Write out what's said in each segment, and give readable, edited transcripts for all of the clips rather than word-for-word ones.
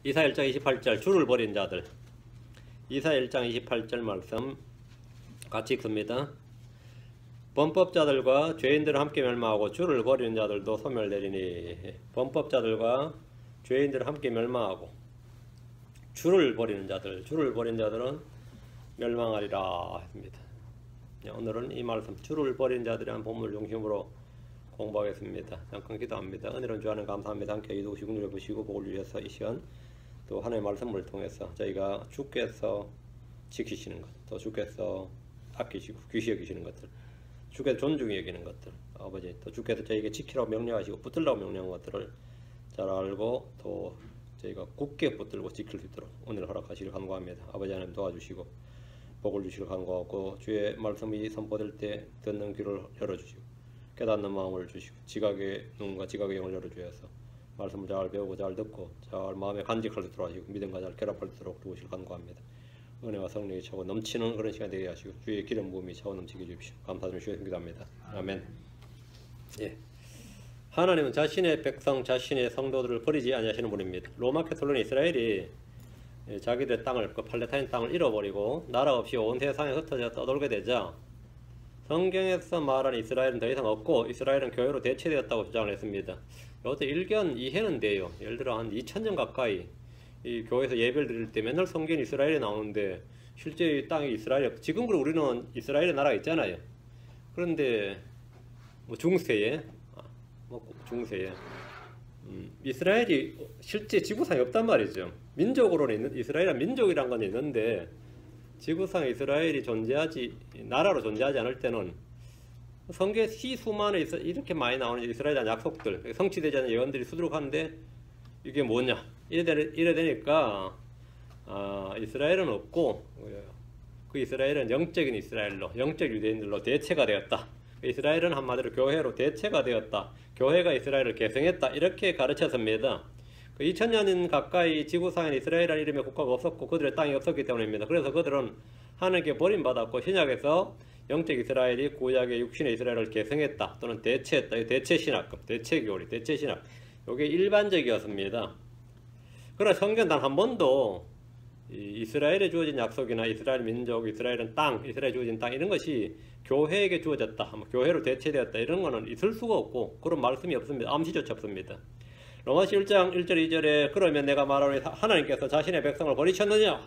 이사 1장 28절 주를 버린 자들. 이사 1장 28절 말씀 같이 읽습니다. 범법자들과 죄인들을 함께 멸망하고 주를 버리는 자들도 소멸되리니. 범법자들과 죄인들을 함께 멸망하고 주를 버리는 자들은 멸망하리라 했습니다. 오늘은 이 말씀 주를 버리는 자들이라는 본문을 중심으로 공부하겠습니다. 잠깐 기도합니다. 은혜로운 주 하나님 감사합니다. 함께 이도우시고 누려보시고 복을 주셔서 이 시간 또 하나님의 말씀을 통해서 저희가 주께서 지키시는 것, 또 주께서 아끼시고 귀시 여기시는 것들, 주께서 존중히 여기는 것들, 아버지 또 주께서 저희에게 지키라고 명령하시고 붙들라고 명령한 것들을 잘 알고 또 저희가 굳게 붙들고 지킬 수 있도록 오늘 허락하시길 간구합니다. 아버지 하나님 도와주시고 복을 주시길 간구하고 주의 말씀이 선포될 때 듣는 귀를 열어주시고 깨닫는 마음을 주시고 지각의 눈과 지각의 영을 열어주셔서 말씀을 잘 배우고 잘 듣고 잘 마음에 간직할 수 있도록 하시고 믿음과 잘 결합할 수 있도록 도우시길 간구합니다. 은혜와 성령이 차고 넘치는 그런 시간 되게 하시고 주의 기름 부음이 차고 넘치게 해주십시오. 감사드리며 주의 기도합니다. 아멘. 예. 하나님은 자신의 백성, 자신의 성도들을 버리지 아니하시는 분입니다. 로마 캐톨릭 이스라엘이 자기들의 땅을, 그 팔레타인 땅을 잃어버리고 나라 없이 온 세상에 흩어져 떠돌게 되자 성경에서 말하는 이스라엘은 더 이상 없고 이스라엘은 교회로 대체되었다고 주장을 했습니다. 이것도 일견 이해는 돼요. 예를 들어 한 2000년 가까이 이 교회에서 예배를 드릴 때 맨날 성경 이스라엘이 나오는데 실제 이 땅이 이스라엘이 없고 지금 우리는 이스라엘의 나라가 있잖아요. 그런데 뭐 중세에 이스라엘이 실제 지구상에 없단 말이죠. 민족으로는 이스라엘은 민족이란 건 있는데 지구상에 이스라엘이 나라로 존재하지 않을 때는 성경에 수많은 이렇게 많이 나오는 이스라엘에 대한 약속들, 성취되지 않은 예언들이 수두룩한데 이게 뭐냐? 이래 되니까 이스라엘은 없고 그 이스라엘은 영적인 이스라엘로, 영적 유대인들로 대체가 되었다. 이스라엘은 한마디로 교회로 대체가 되었다. 교회가 이스라엘을 계승했다. 이렇게 가르쳤습니다. 2000년 가까이 지구상에 이스라엘이라는 이름의 국가가 없었고 그들의 땅이 없었기 때문입니다. 그래서 그들은 하나님께 버림받았고 신약에서 영적 이스라엘이 구약의 육신의 이스라엘을 계승했다. 또는 대체했다. 대체신학급, 대체교리, 대체신학. 이게 일반적이었습니다. 그러나 성경 단 한 번도 이스라엘에 주어진 약속이나 이스라엘 민족, 이스라엘은 땅, 이스라엘에 주어진 땅 이런 것이 교회에게 주어졌다, 교회로 대체되었다 이런 거는 있을 수가 없고 그런 말씀이 없습니다. 암시조차 없습니다. 로마서 1장 1절 2절에 그러면 내가 말하노니 하나님께서 자신의 백성을 버리셨느냐?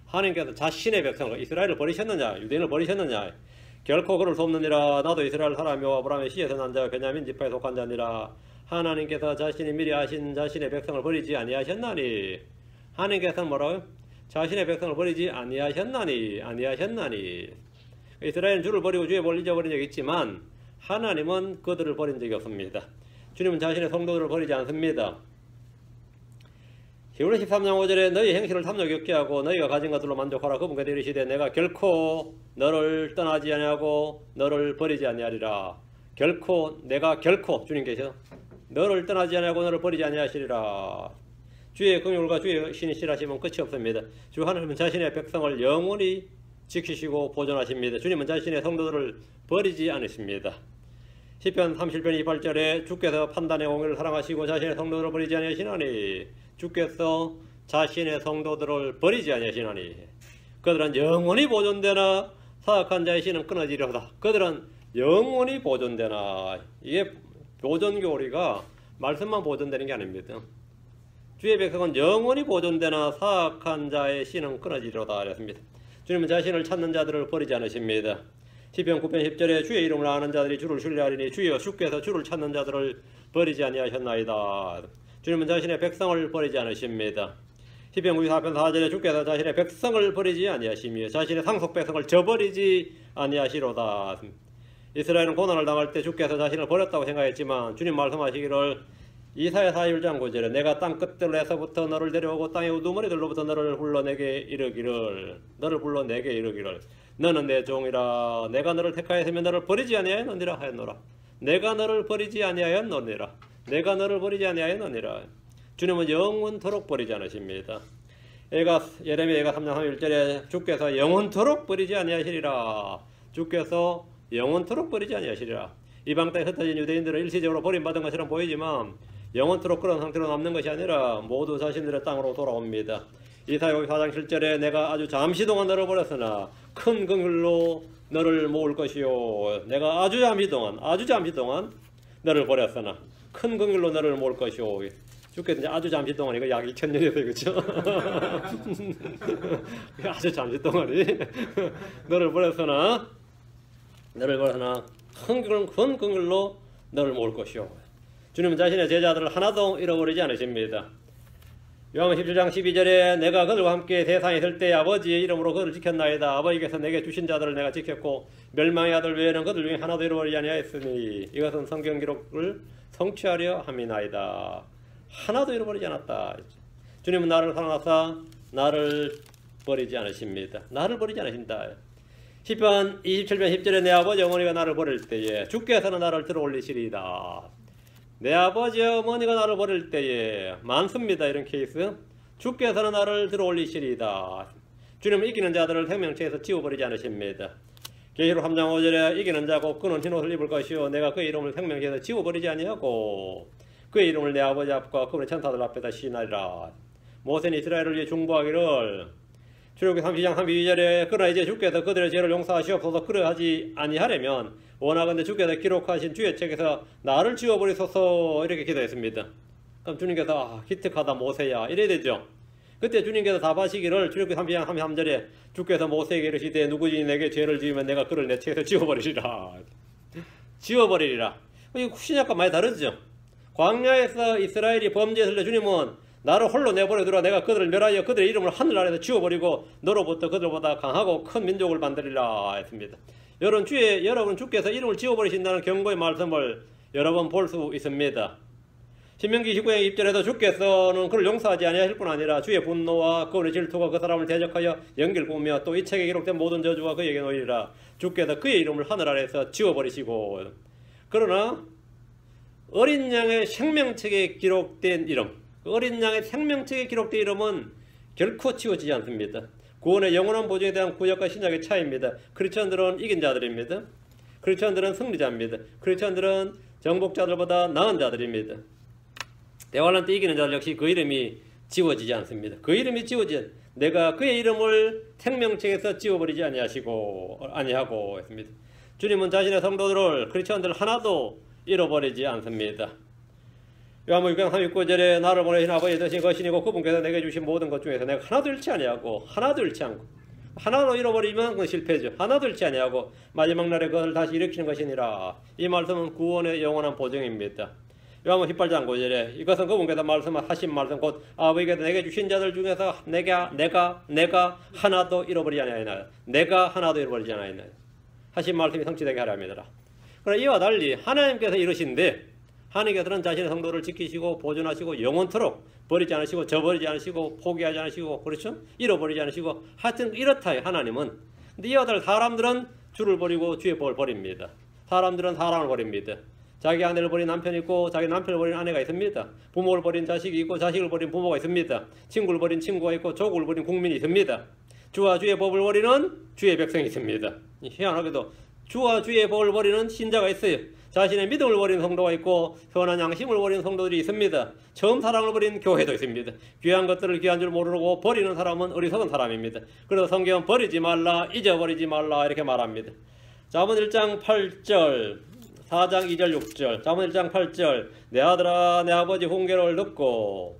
하나님께서 자신의 백성을 이스라엘을 버리셨느냐? 유대인을 버리셨느냐? 결코 그럴 수 없느니라. 나도 이스라엘 사람이요 아브라함의 씨에서 난 자요 베냐민 지파에 속한 자니라. 하나님께서 자신이 미리 하신 자신의 백성을 버리지 아니하셨나니. 하나님께서는 뭐라고요? 자신의 백성을 버리지 아니하셨나니. 이스라엘은 주를 버리고 주의 법을 잊어버린 적이 있지만 하나님은 그들을 버린 적이 없습니다. 주님은 자신의 성도들을 버리지 않습니다. 히브리 13장 5절에 너희 행실을 탐욕이 없게 하고 너희가 가진 것들로 만족하라. 그분께 이르시되 내가 결코 너를 떠나지 아니하고 너를 버리지 아니하리라. 내가 결코 주님께서 너를 떠나지 아니하고 너를 버리지 아니하시리라. 주의 긍휼과 주의 신이 실하시면 끝이 없습니다. 주 하나님은 자신의 백성을 영원히 지키시고 보존하십니다. 주님은 자신의 성도들을 버리지 않으십니다. 시편 30편 28절에 주께서 판단의 공의를 사랑하시고 자신의 성도들을 버리지 아니하시나니. 주께서 자신의 성도들을 버리지 아니하시나니. 그들은 영원히 보존되나 사악한 자의 씨는 끊어지리로다. 그들은 영원히 보존되나. 이게 보존교리가 말씀만 보존되는 게 아닙니다. 주의 백성은 영원히 보존되나 사악한 자의 씨는 끊어지리로다 그랬습니다. 주님은 자신을 찾는 자들을 버리지 않으십니다. 시편 9편 10절에 주의 이름을 아는 자들이 주를 신뢰하리니 주여 주께서 주를 찾는 자들을 버리지 아니하셨나이다. 주님은 자신의 백성을 버리지 않으십니다. 시편 94편 4절에 주께서 자신의 백성을 버리지 아니하시며 자신의 상속 백성을 저버리지 아니하시로다. 이스라엘은 고난을 당할 때 주께서 자신을 버렸다고 생각했지만 주님 말씀하시기를 이사야 41장 9절에 내가 땅 끝들에서부터 너를 데려오고 땅의 우두머리들로부터 너를 불러 내게 이르기를 너는 내 종이라. 내가 너를 택하였으면 너를 버리지 아니하였느니라 하였노라. 내가 너를 버리지 아니하였느니라. 주님은 영원토록 버리지 않으십니다. 예레미야 3장 31절에 주께서 영원토록 버리지 아니하시리라. 이방 땅에 흩어진 유대인들은 일시적으로 버림받은 것처럼 보이지만 영원토록 그런 상태로 남는 것이 아니라 모두 자신들의 땅으로 돌아옵니다. 이사야 54장 7절에 내가 아주 잠시 동안 너를 버렸으나 큰 긍휼로 너를 모을 것이요. 내가 아주 잠시 동안 너를 버렸으나 큰 긍휼로 너를 모을 것이요. 죽겠는데 아주 잠시 동안 이거 약 2000년이어서 그렇죠? 아주 잠시 동안이 너를 버렸으나 큰 긍휼로 너를 모을 것이요. 주님은 자신의 제자들을 하나도 잃어버리지 않으십니다. 요한복음 17장 12절에 내가 그들과 함께 세상에 있을 때 아버지의 이름으로 그들을 지켰나이다. 아버지께서 내게 주신 자들을 내가 지켰고 멸망의 아들 외에는 그들 중에 하나도 잃어버리지 아니하였으니 이것은 성경 기록을 성취하려 함이나이다. 하나도 잃어버리지 않았다. 주님은 나를 사랑하사 나를 버리지 않으십니다. 나를 버리지 않으신다. 10편 27편 10절에 내 아버지 어머니가 나를 버릴 때에 주께서는 나를 들어올리시리이다. 내 아버지 어머니가 나를 버릴 때에 많습니다. 이런 케이스. 주께서는 나를 들어올리시리이다. 주님은 이기는 자들을 생명체에서 지워버리지 않으십니다. 계시록 3장 5절에 이기는 자고 그는 흰옷을 입을 것이요 내가 그의 이름을 생명체에서 지워버리지 아니하고 그의 이름을 내 아버지 앞과 그분의 천사들 앞에다 시인하리라. 모세는 이스라엘을 위해 중보하기를 출애굽기 30장 32절에 그러나 이제 주께서 그들의 죄를 용서하시옵소서. 그러하지 아니하려면 원하건대 주께서 기록하신 주의 책에서 나를 지워버리소서. 이렇게 기도했습니다. 그럼 주님께서 기특하다 모세야 이래야 되죠. 그때 주님께서 답하시기를 출애굽기 30장 33절에 주께서 모세에게 이르시되 누구든지 내게 죄를 지으면 내가 그를 내 책에서 지워버리리라. 지워버리리라. 이거 신약과 많이 다르죠. 광야에서 이스라엘이 범죄했을 때 주님은 나를 홀로 내버려두라. 내가 그들을 멸하여 그들의 이름을 하늘 아래에서 지워버리고 너로부터 그들보다 강하고 큰 민족을 만들리라 했습니다. 여러분 주께서 이름을 지워버리신다는 경고의 말씀을 여러 번 볼 수 있습니다. 신명기 19장 1절에도 주께서는 그를 용서하지 아니하실 뿐 아니라 주의 분노와 그의 질투가 그 사람을 대적하여 연기를 뿜으며 또 이 책에 기록된 모든 저주와 그에게 놓이리라. 주께서 그의 이름을 하늘 아래에서 지워버리시고. 그러나 어린 양의 생명책에 기록된 이름, 어린 양의 생명책에 기록된 이름은 결코 지워지지 않습니다. 구원의 영원한 보증에 대한 구약과 신약의 차이입니다. 크리스천들은 이긴 자들입니다. 크리스천들은 승리자입니다. 크리스천들은 정복자들보다 나은 자들입니다. 대환란 때 이기는 자들 역시 그 이름이 지워지지 않습니다. 그 이름이 내가 그의 이름을 생명책에서 지워버리지 아니하고 했습니다. 주님은 자신의 성도들을 크리스천들 하나도 잃어버리지 않습니다. 요한복음 6장 39절에 나를 보내신 아버지 되신 것이니고 그분께서 내게 주신 모든 것 중에서 내가 하나도 잃지 않고 하나도 잃어버리면 그건 실패죠. 하나도 잃지 아니하고 마지막 날에 그것을 다시 일으키는 것이니라. 이 말씀은 구원의 영원한 보증입니다. 요한복음 18장 9절에 이것은 그분께서 말씀하신 말씀 곧 아버지께서 내게 주신 자들 중에서 내가 하나도 잃어버리지 아니하였나요. 내가 하나도 잃어버리지 아니하였나요. 하신 말씀이 성취되게 하려 합니다. 그러나 이와 달리 하나님께서 이르신데 하나님께서는 자신의 성도를 지키시고 보존하시고 영원토록 버리지 않으시고 저버리지 않으시고 포기하지 않으시고 그렇죠? 잃어버리지 않으시고 하여튼 이렇다요 하나님은. 근데 이와 달리 사람들은 주를 버리고 주의 법을 버립니다. 사람들은 사랑을 버립니다. 자기 아내를 버린 남편이 있고 자기 남편을 버린 아내가 있습니다. 부모를 버린 자식이 있고 자식을 버린 부모가 있습니다. 친구를 버린 친구가 있고 조국을 버린 국민이 있습니다. 주와 주의 법을 버리는 주의 백성이 있습니다. 희한하게도 주와 주의 법을 버리는 신자가 있어요. 자신의 믿음을 버리는 성도가 있고 선한 양심을 버리는 성도들이 있습니다. 처음 사랑을 버린 교회도 있습니다. 귀한 것들을 귀한 줄 모르고 버리는 사람은 어리석은 사람입니다. 그래서 성경은 버리지 말라, 잊어버리지 말라 이렇게 말합니다. 잠언 1장 8절, 4장 2절 6절, 잠언 1장 8절 내 아들아 내 아버지 훈계를 듣고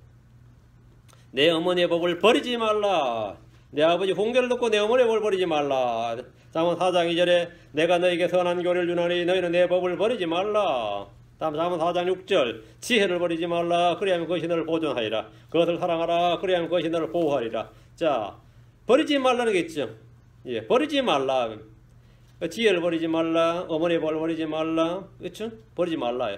내 어머니의 법을 버리지 말라. 내 아버지 훈계를 듣고 내 어머니의 법을 버리지 말라. 잠언 4장 2절에 내가 너에게 선한 교리를 주나니 너희는 내 법을 버리지 말라. 다음 잠언 4장 6절 지혜를 버리지 말라. 그리하면 그것이 너를 보존하리라. 그것을 사랑하라. 그리하면 그것이 너를 보호하리라. 자, 버리지 말라는 게 있죠. 예, 버리지 말라. 지혜를 버리지 말라. 어머니의 법을 버리지 말라. 그렇죠? 버리지 말라.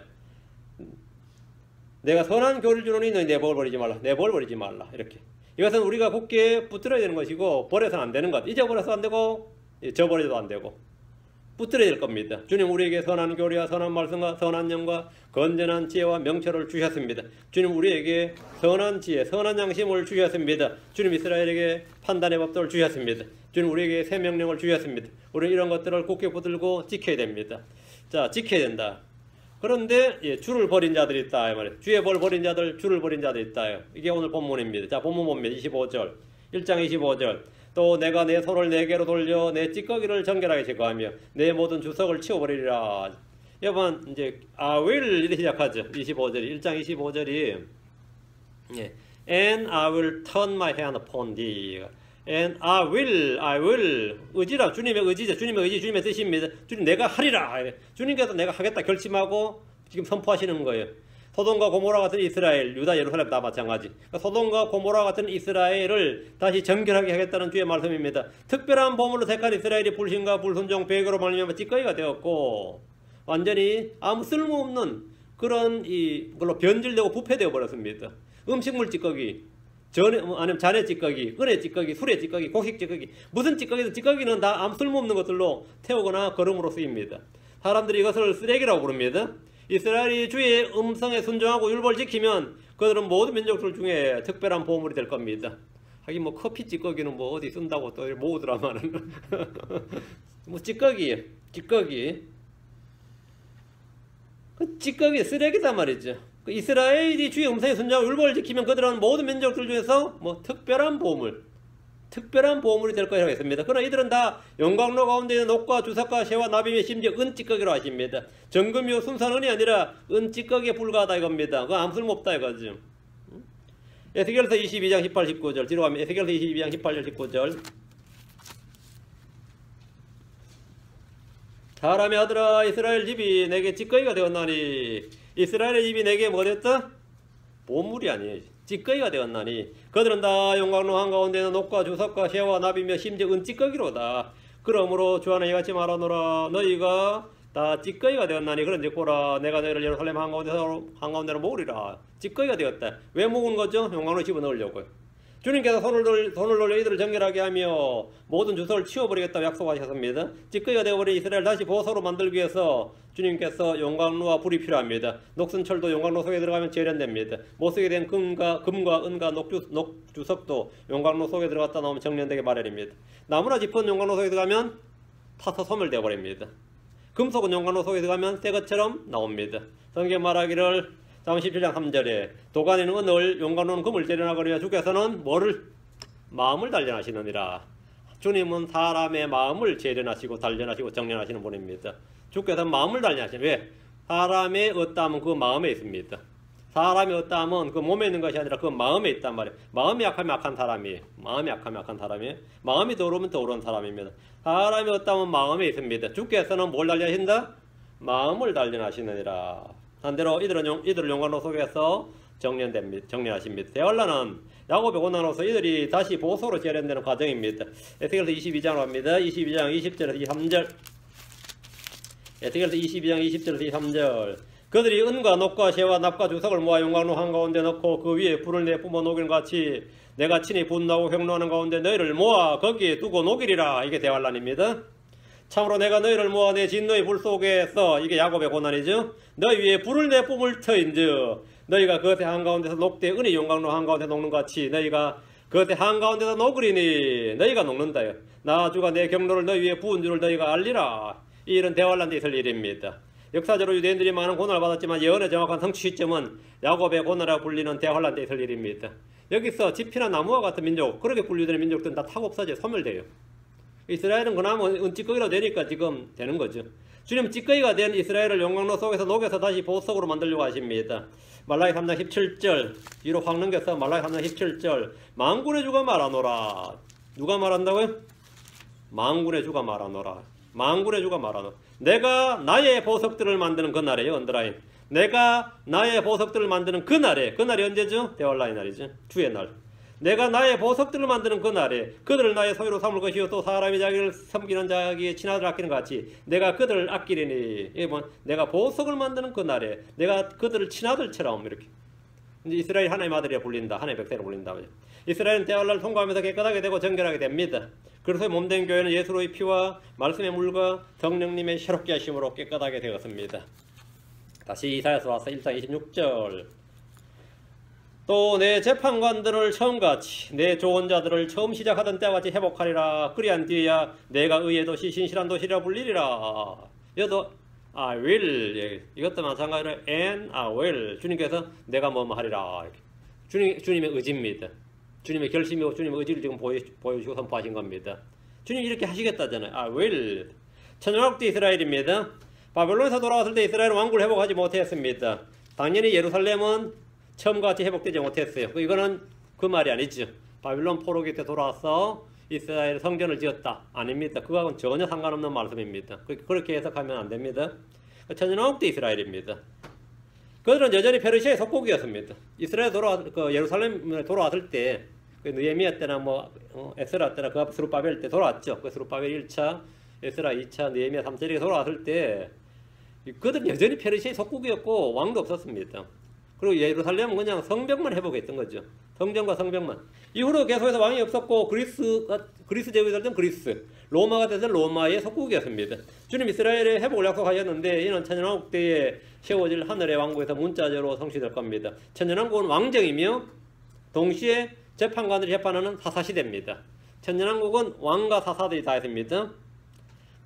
내가 선한 교리를 주노니 너희 내 법을 버리지 말라. 내 법을 버리지 말라. 이렇게. 이것은 우리가 굳게 붙들어야 되는 것이고 버려서는 안 되는 것. 잊어버려서 안 되고 저버려도 안 되고 붙들어야 될 겁니다. 주님 우리에게 선한 교리와 선한 말씀과 선한 영과 건전한 지혜와 명철을 주셨습니다. 주님 우리에게 선한 지혜, 선한 양심을 주셨습니다. 주님 이스라엘에게 판단의 법도를 주셨습니다. 주님 우리에게 새 명령을 주셨습니다. 우리는 이런 것들을 굳게 붙들고 지켜야 됩니다. 자, 지켜야 된다. 그런데 예, 주를 버린 자들이 있다 이 말이에요. 주의 벌 버린 자들, 주를 버린 자들이 있다. 이게 오늘 본문입니다. 자, 본문 보면 25절, 1장 25절. 또 내가 내 손을 내게로 돌려 내 찌꺼기를 정결하게 제거하며 내 모든 주석을 치워버리리라. 여러분 이제 I will 이렇게 시작하죠. 25절이 1장 25절이 예, And I will turn my hand upon thee. And I will 의지라 주님의 의지죠. 주님의 의지, 주님의 뜻입니다. 주님 내가 하리라. 주님께서 내가 하겠다 결심하고 지금 선포하시는 거예요. 소돔과 고모라 같은 이스라엘, 유다, 예루살렘 다 마찬가지. 소돔과 고모라 같은 이스라엘을 다시 정결하게 하겠다는 주의 말씀입니다. 특별한 보물로 택한 이스라엘이 불신과 불순종, 배교로 말미암아 찌꺼기가 되었고 완전히 아무 쓸모없는 그런 걸로 변질되고 부패되어 버렸습니다. 음식물 찌꺼기, 아니면 잔의 찌꺼기, 은의 찌꺼기, 술의 찌꺼기, 곡식 찌꺼기, 무슨 찌꺼기든 찌꺼기는 다 아무 쓸모없는 것들로 태우거나 거름으로 쓰입니다. 사람들이 이것을 쓰레기라고 부릅니다. 이스라엘이 주의 음성에 순종하고 율법을 지키면 그들은 모든 민족들 중에 특별한 보물이 될 겁니다. 하긴 뭐 커피 찌꺼기는 뭐 어디 쓴다고 또 모으더라마는 뭐 찌꺼기 그 찌꺼기 쓰레기단 말이죠. 이스라엘이 주의 음성에 순종하고 율법을 지키면 그들은 모든 민족들 중에서 뭐 특별한 보물이 될 거라고 했습니다. 그러나 이들은 다 영광로 가운데 있는 녹과 주석과 새와 나비며 심지어 은찌꺼기로 하십니다. 정금이요 순수한 은이 아니라 은찌꺼기에 불과하다 이겁니다. 그거 아무 쓸모없다 이거죠. 에스겔서 22장 18, 19절 뒤로 가면 에스겔서 22장 18절 19절 사람의 아들아 이스라엘 집이 내게 찌꺼기가 되었나니 이스라엘의 집이 내게 뭐 됐다? 보물이 아니에요. 찌꺼기가 되었나니 그들은 다 영광로 한가운데는 녹과 주석과 새와 나비며 심지어 은찌꺼기로다. 그러므로 주 안에 이같이 말하노라 너희가 다 찌꺼기가 되었나니 그런즉 보라 내가 너희를 예루살렘 한가운데로 모으리라. 찌꺼기가 되었다. 왜 모은 거죠? 영광로 집어넣으려고요. 주님께서 손을 돌려 이들을 정결하게 하며 모든 주석을 치워버리겠다고 약속하셨습니다. 찌꺼기가 되어버린 이스라엘 다시 보석으로 만들기 위해서 주님께서 용광로와 불이 필요합니다. 녹슨 철도 용광로 속에 들어가면 재련됩니다. 못쓰게 된 금과 은과 녹주석도 용광로 속에 들어갔다 나오면 정련되게 마련입니다. 나무나 짚은 용광로 속에 들어가면 타서 소멸되어 버립니다. 금속은 용광로 속에 들어가면 새 것처럼 나옵니다. 성경 말하기를 잠언 17장 3절에 도가니는 은을 용광로는 금을 재련하거니와 주께서는 뭐를? 마음을 단련하시느니라. 주님은 사람의 마음을 재련하시고 단련하시고 정련하시는 분입니다. 주께서 마음을 단련하시는 왜? 사람의 어떠함은 그 마음에 있습니다. 사람의 어떠함은 그 몸에 있는 것이 아니라 그 마음에 있단 말이에요. 마음이 약하면 약한 사람이에요. 마음이 더러우면 더러운 사람입니다. 사람의 어떠함은 마음에 있습니다. 주께서는 뭘 단련하신다? 마음을 단련하시느니라. 반대로 이들은 용광로 속에서 정련하십니다. 대환란은 야곱의 고난으로서 이들이 다시 보석으로 재련되는 과정입니다. 에스겔서 22장으로 갑니다. 22장 20절에서 23절 에스겔서 22장 20절에서 23절 그들이 은과 녹과 새와 납과 주석을 모아 용광로 한가운데 넣고 그 위에 불을 내뿜어 녹이는 같이 내가 친히 분노하고 격노하는 가운데 너희를 모아 거기에 두고 녹이리라. 이게 대환란입니다. 참으로 내가 너희를 모아 내 진노의 불 속에서 이게 야곱의 고난이죠. 너희 위에 불을 내뿜을 터인즉 너희가 그것의 한가운데서 녹되 은의 용광로 한가운데 녹는 같이 너희가 그것의 한가운데서 녹으리니 너희가 녹는다요. 나 주가 내 경로를 너희 위에 부은 줄을 너희가 알리라. 이 일은 대환란 때 있을 일입니다. 역사적으로 유대인들이 많은 고난을 받았지만 예언의 정확한 성취 시점은 야곱의 고난이라고 불리는 대환란 때 있을 일입니다. 여기서 지피나 나무와 같은 민족 그렇게 분류되는 민족들은 다 타고 없어져 소멸돼요. 이스라엘은 그나마 찌꺼기로 되니까 지금 되는 거죠. 주님 찌꺼기가 된 이스라엘을 용광로 속에서 녹여서 다시 보석으로 만들려고 하십니다. 말라기 3장 17절 뒤로 확 넘겨서 말라기 3장 17절 만군의 주가 말하노라. 누가 말한다고요? 만군의 주가 말하노라. 만군의 주가 말하노라. 내가 나의 보석들을 만드는 그날이에요. 언더라인. 내가 나의 보석들을 만드는 그날에 그날이 언제죠? 대환란의 날이죠. 주의 날. 내가 나의 보석들을 만드는 그날에 그들을 나의 소유로 삼을 것이요 또 사람이 자기를 섬기는 자기의 친아들을 아끼는 같이 내가 그들을 아끼리니. 이게 뭐 내가 보석을 만드는 그날에 내가 그들을 친아들처럼 이렇게 이제 이스라엘 하나님의 아들이라 불린다. 하나님의 백성으로 불린다. 이스라엘은 대환란을 통과하면서 깨끗하게 되고 정결하게 됩니다. 그래서 몸된 교회는 예수로의 피와 말씀의 물과 성령님의 새롭게 하심으로 깨끗하게 되었습니다. 다시 이사야서 와서 1장 26절 또 내 재판관들을 처음같이 내 조언자들을 처음 시작하던 때같이 회복하리라. 그리한 뒤에야 내가 의의 도시 신실한 도시라 불리리라. 여도 I will. 예, 이것도 마찬가지로 and I will. 주님께서 내가 뭐뭐 하리라. 주님의 의지입니다. 주님의 결심이고 주님의 의지를 지금 보여주시고 선포하신 겁니다. 주님이 이렇게 하시겠다잖아요. I will. 천연왕국도 이스라엘입니다. 바벨론에서 돌아왔을 때 이스라엘은 왕국을 회복하지 못했습니다. 당연히 예루살렘은 처음과 같이 회복되지 못했어요. 이거는 그 말이 아니죠. 바빌론 포로기 때 돌아와서 이스라엘 성전을 지었다. 아닙니다. 그거하고는 전혀 상관없는 말씀입니다. 그렇게 해석하면 안 됩니다. 천연왕국도 이스라엘입니다. 그들은 여전히 페르시아의 속국이었습니다. 이스라엘 예루살렘에 돌아왔을 때, 느헤미야 때나 에스라 때나 그 앞에 스룹바벨 때 돌아왔죠. 스룹바벨 1차, 에스라 2차, 느헤미야 3차 이렇게 돌아왔을 때, 그들은 여전히 페르시아의 속국이었고 왕도 없었습니다. 그리고 예루살렘은 그냥 성벽만 회복했던 거죠. 성전과 성벽만. 이후로 계속해서 왕이 없었고 그리스 제국이 될 땐 그리스, 로마가 될 땐 로마의 속국이었습니다. 주님 이스라엘의 회복을 약속하셨는데 이는 천연왕국 때에 세워질 하늘의 왕국에서 문자적으로 성취될 겁니다. 천연왕국은 왕정이며 동시에 재판관들이 재판하는 사사시대입니다. 천연왕국은 왕과 사사들이 다 있습니다.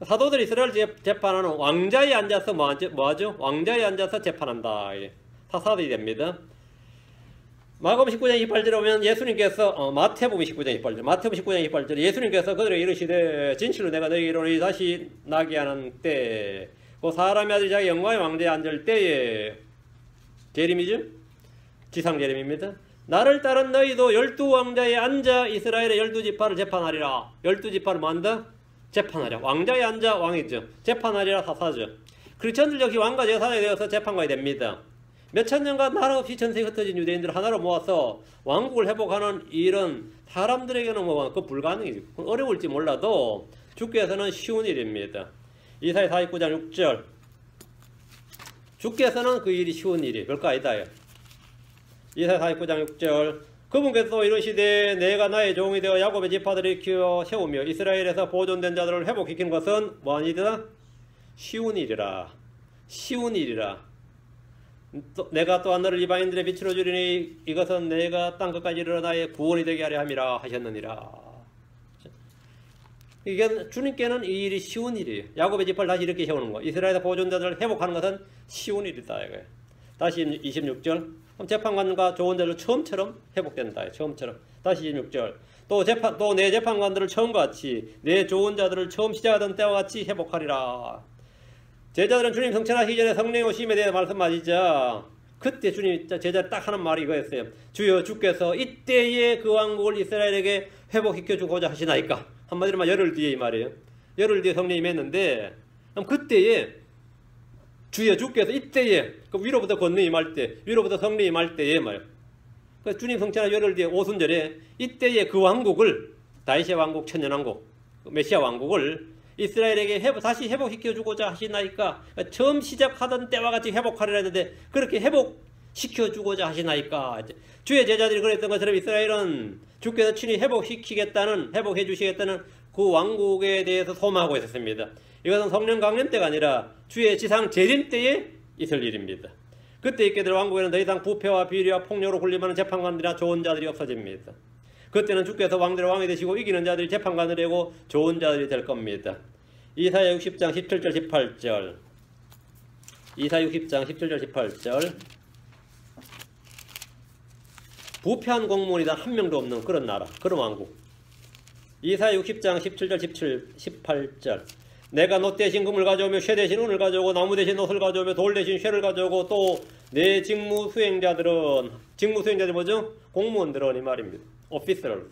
사도들이 이스라엘 재판하는 왕자에 앉아서 뭐하죠? 왕자에 앉아서 재판한다. 사사들이 됩니다. 마가복음 19장 28절에 보면 예수님께서 마태복음 19장 28절 마태복음 19장 28절 예수님께서 그들에게 이르시되 진실로 내가 너희에게 이르노니 다시 나게 하는 때 그 사람의 아들이 자기 영광의 왕좌에 앉을 때에 재림이죠? 지상 재림입니다. 나를 따른 너희도 12왕자에 앉아 이스라엘의 12지파를 재판하리라. 12지파를 뭐 한다? 재판하리라. 왕자에 앉아 왕이죠. 재판하리라 사사죠. 크리스천들 역시 왕과 제사장이 되어서 재판관이 됩니다. 몇천 년간 나라 없이 전세에 흩어진 유대인들을 하나로 모아서 왕국을 회복하는 일은 사람들에게는 그 불가능이죠. 어려울지 몰라도 주께서는 쉬운 일입니다. 이사야 49장 6절 주께서는 그 일이 쉬운 일이 별거 아니다. 이사야 49장 6절 그분께서 또 이르시되 내가 나의 종이 되어 야곱의 지파들을 일으켜 세우며 이스라엘에서 보존된 자들을 회복시키는 것은 뭐하니이다? 쉬운 일이라. 쉬운 일이라. 내가 또한 너를 이방인들의 빛으로 주리니 이것은 내가 땅끝까지 이르러 나의 구원이 되게 하려 함이라 하셨느니라. 이게 주님께는 이 일이 쉬운 일이에요. 야곱의 지파를 다시 이렇게 세우는 거. 이스라엘의 보존자들을 회복하는 것은 쉬운 일이다. 이거예요. 다시 26절. 재판관과 조언자들 처음처럼 회복된다. 처음처럼. 다시 26절. 또 내 재판관들을 처음과 같이 내 조언자들을 처음 시작하던 때와 같이 회복하리라. 제자들은 주님 성천하시기 전에 성령의 오심에 대해 말씀하시자 그때 주님 제자 딱 하는 말이 이거였어요. 주여 주께서 이때에 그 왕국을 이스라엘에게 회복시켜 주고자 하시나이까. 한마디로 말 열흘 뒤에 이 말이에요. 열흘 뒤에 성령이 임했는데 그럼 그때에 주여 주께서 이때에 그 위로부터 권능이 임할 때 위로부터 성령이 임할 때에 말이에요. 그러니까 주님 성천하 열흘 뒤에 오순절에 이때에 그 왕국을 다윗의 왕국 천년왕국 메시아 왕국을 이스라엘에게 다시 회복시켜 주고자 하시나이까. 그러니까 처음 시작하던 때와 같이 회복하리라 했는데 그렇게 회복시켜 주고자 하시나이까. 주의 제자들이 그랬던 것처럼 이스라엘은 주께서 친히 회복해 주시겠다는 그 왕국에 대해서 소망하고 있었습니다. 이것은 성령 강림 때가 아니라 주의 지상 재림 때에 있을 일입니다. 그때 있게 될 왕국에는 더 이상 부패와 비리와 폭력으로 군림하는 재판관들이나 좋은 자들이 없어집니다. 그때는 주께서 왕들의 왕이 되시고 이기는 자들이 재판관을 되고 좋은 자들이 될 겁니다. 이사야 60장 17절 18절 이사야 60장 17절 18절 부패한 공무원이 단 한 명도 없는 그런 나라, 그런 왕국. 이사야 60장 17절 18절 내가 놋 대신 금을 가져오며 쇠 대신 은을 가져오고 나무 대신 옷을 가져오며 돌 대신 쇠를 가져오고 또 내 직무 수행자들은 뭐죠? 공무원들은 이 말입니다. officers.